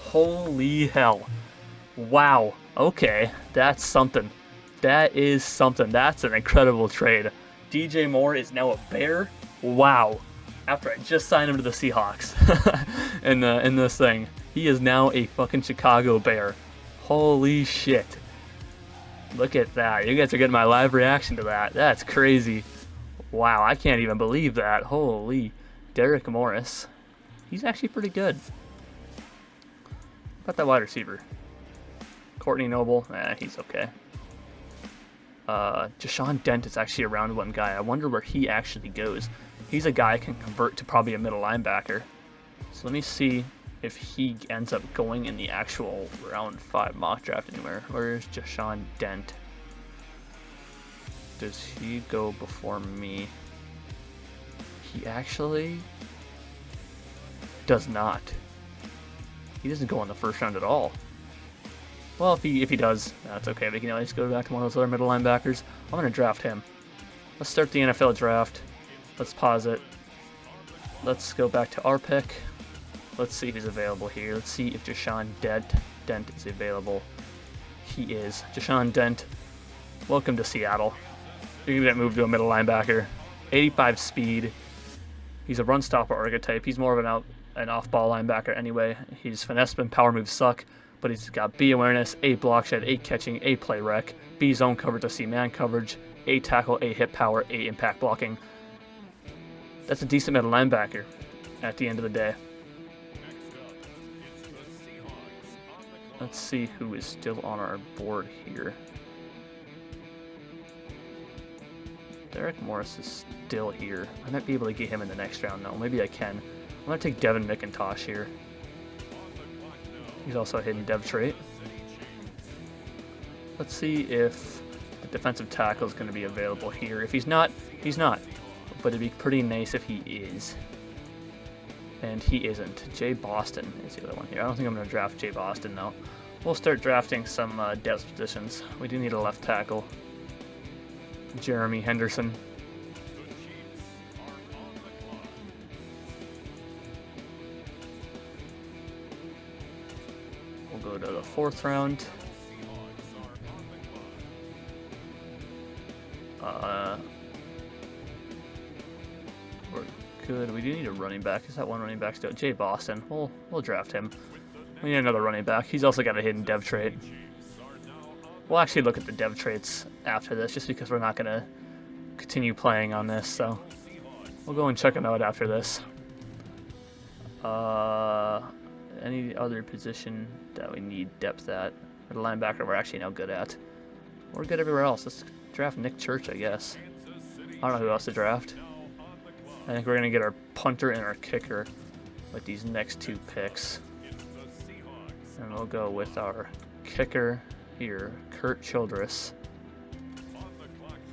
Holy hell. Wow. Okay. That's something. That is something. That's an incredible trade. DJ Moore is now a Bear? Wow. After I just signed him to the Seahawks in this thing. He is now a fucking Chicago Bear. Holy shit. Look at that. You guys are getting my live reaction to that. That's crazy. Wow, I can't even believe that. Holy. Derek Morris. He's actually pretty good. How about that wide receiver? Courtney Noble. He's okay. Jashawn Dent is actually a round 1 guy. I wonder where he actually goes. He's a guy I can convert to probably a middle linebacker. So let me see if he ends up going in the actual round 5 mock draft anywhere. Where's Jashawn Dent? Does he go before me? He actually does not. He doesn't go in the first round at all. Well, if he does, that's okay. We can always go back to one of those other middle linebackers. I'm going to draft him. Let's start the NFL draft. Let's pause it. Let's go back to our pick. Let's see if he's available here. Let's see if Jashawn Dent is available. He is. Jashawn Dent, welcome to Seattle. You're going to get moved to a middle linebacker. 85 speed. He's a run stopper archetype. He's more of an off-ball linebacker anyway. His finesse and power moves suck, but he's got B awareness, A block shed, A catching, A play rec, B zone coverage, C man coverage, A tackle, A hit power, A impact blocking. That's a decent middle linebacker at the end of the day. Let's see who is still on our board here. Derek Morris is still here. I might be able to get him in the next round, though. Maybe I can. I'm going to take Devin McIntosh here. He's also a hidden dev trait. Let's see if the defensive tackle is going to be available here. If he's not, he's not. But it'd be pretty nice if he is. And he isn't. Jay Boston is the other one here. I don't think I'm going to draft Jay Boston, though. We'll start drafting some depth positions. We do need a left tackle. Jeremy Henderson. We'll go to the 4th round. We're good. We do need a running back. Is that one running back still? Jay Boston. We'll draft him. We need another running back. He's also got a hidden dev trait. We'll actually look at the dev traits after this, just because we're not going to continue playing on this, so we'll go and check them out after this. Any other position that we need depth at? Or the linebacker we're actually now good at. We're good everywhere else. Let's draft Nick Church, I guess. I don't know who else to draft. I think we're going to get our punter and our kicker with these next 2 picks. And we'll go with our kicker here, Kurt Childress.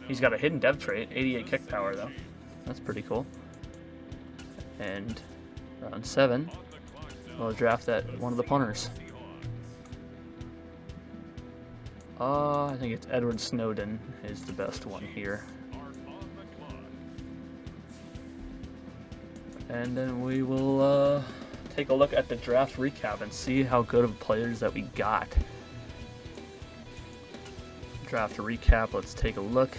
He's got a hidden dev trait, 88 kick power though. That's pretty cool. And round 7, we'll draft that one of the punters. I think it's Edward Snowden is the best one here. And then we will take a look at the draft recap and see how good of players that we got. Draft recap, let's take a look.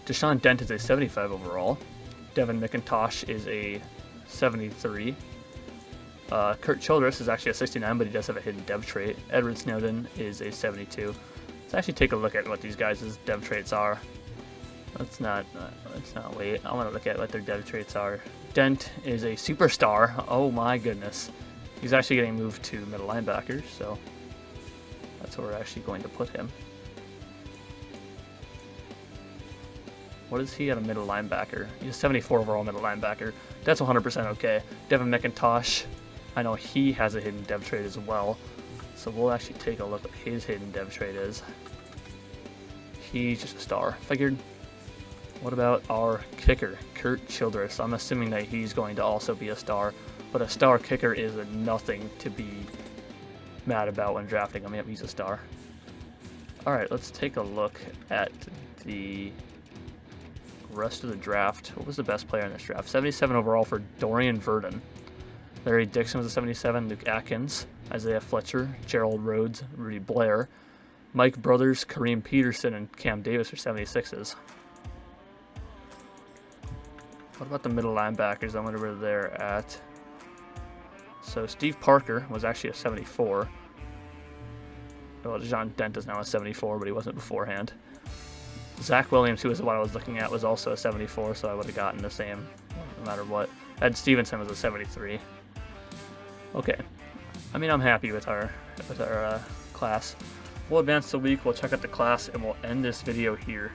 Deshaun Dent is a 75 overall. Devin McIntosh is a 73. Kurt Childress is actually a 69, but he does have a hidden dev trait. Edward Snowden is a 72. Let's actually take a look at what these guys' dev traits are. Let's not wait. I want to look at what their dev traits are. Dent is a superstar. Oh my goodness. He's actually getting moved to middle linebacker, so that's where we're actually going to put him. What is he at a middle linebacker? He's a 74 overall middle linebacker. That's 100% okay. Devin McIntosh, I know he has a hidden dev trait as well. So we'll actually take a look at what his hidden dev trait is. He's just a star. Figured. What about our kicker, Kurt Childress? I'm assuming that he's going to also be a star, but a star kicker is nothing to be mad about when drafting him. Yep, he's a star. Alright, let's take a look at the rest of the draft. What was the best player in this draft? 77 overall for Dorian Verdon. Larry Dixon was a 77. Luke Atkins, Isaiah Fletcher, Gerald Rhodes, Rudy Blair, Mike Brothers, Kareem Peterson, and Cam Davis are 76s. What about the middle linebackers? I wonder where they're at. So Steve Parker was actually a 74. Well, John Dent is now a 74, but he wasn't beforehand. Zach Williams, who was what I was looking at, was also a 74, so I would have gotten the same no matter what. Ed Stevenson was a 73. Okay. I mean, I'm happy with our class. We'll advance the week, we'll check out the class, and we'll end this video here.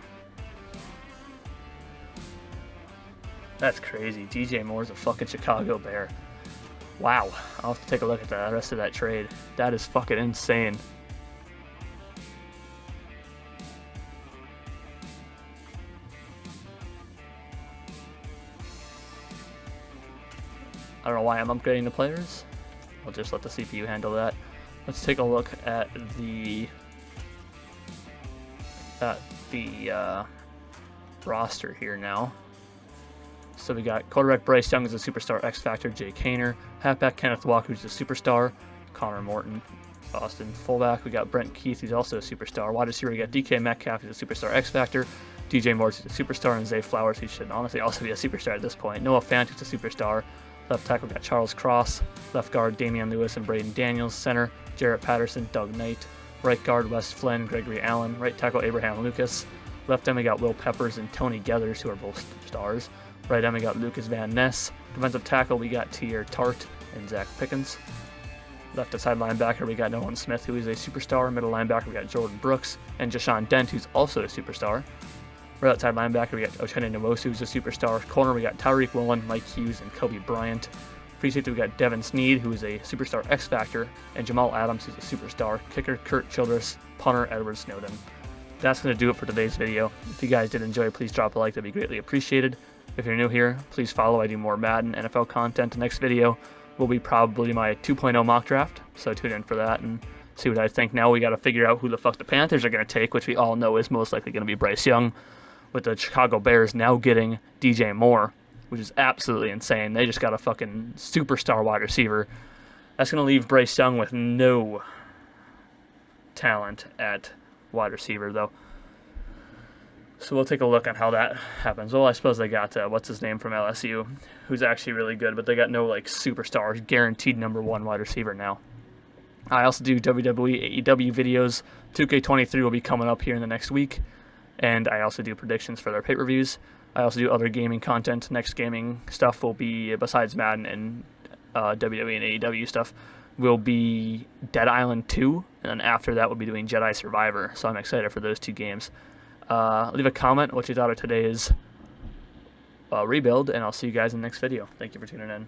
That's crazy. DJ Moore's a fucking Chicago Bear. Wow. I'll have to take a look at the rest of that trade. That is fucking insane. I don't know why I'm upgrading the players. I'll just let the CPU handle that. Let's take a look at the roster here now. So we got quarterback Bryce Young is a superstar X Factor, Jay Kaner. Halfback Kenneth Walker, who's a superstar. Connor Morton, Boston. Fullback, we got Brent Keith, he's also a superstar. Wide receiver, we got DK Metcalf, who's a superstar X Factor. DJ Moore's a superstar, and Zay Flowers, he should honestly also be a superstar at this point. Noah Fant, who's a superstar. Left tackle, we got Charles Cross. Left guard, Damian Lewis and Braden Daniels. Center, Jarrett Patterson, Doug Knight. Right guard, Wes Flynn, Gregory Allen. Right tackle, Abraham Lucas. Left end, we got Will Peppers and Tony Geathers, who are both stars. Right end, we got Lucas Van Ness. Defensive tackle, we got Tier Tart and Zach Pickens. Left side linebacker, we got Nolan Smith, who is a superstar. Middle linebacker, we got Jordan Brooks and Jashawn Dent, who's also a superstar. Right outside linebacker, we got Ochene Nwosu, who's a superstar. Corner, we got Tyreek Woolen, Mike Hughes, and Kobe Bryant. Free safety, we got Devin Sneed, who is a superstar X-Factor, and Jamal Adams, who's a superstar. Kicker, Kurt Childress. Punter, Edward Snowden. That's going to do it for today's video. If you guys did enjoy, please drop a like. That'd be greatly appreciated. If you're new here, please follow. I do more Madden NFL content. The next video will be probably my 2.0 mock draft, so tune in for that and see what I think. Now we got to figure out who the fuck the Panthers are going to take, which we all know is most likely going to be Bryce Young, with the Chicago Bears now getting DJ Moore, which is absolutely insane. They just got a fucking superstar wide receiver. That's going to leave Bryce Young with no talent at wide receiver, though. So we'll take a look on how that happens. Well, I suppose they got, what's his name from LSU, who's actually really good, but they got no, like, superstars, guaranteed #1 wide receiver now. I also do WWE, AEW videos. 2K23 will be coming up here in the next week, and I also do predictions for their pay-per-views. I also do other gaming content. Next gaming stuff will be, besides Madden and WWE and AEW stuff, will be Dead Island 2, and then after that we'll be doing Jedi Survivor, so I'm excited for those 2 games. Leave a comment what you thought of today's rebuild, and I'll see you guys in the next video. Thank you for tuning in.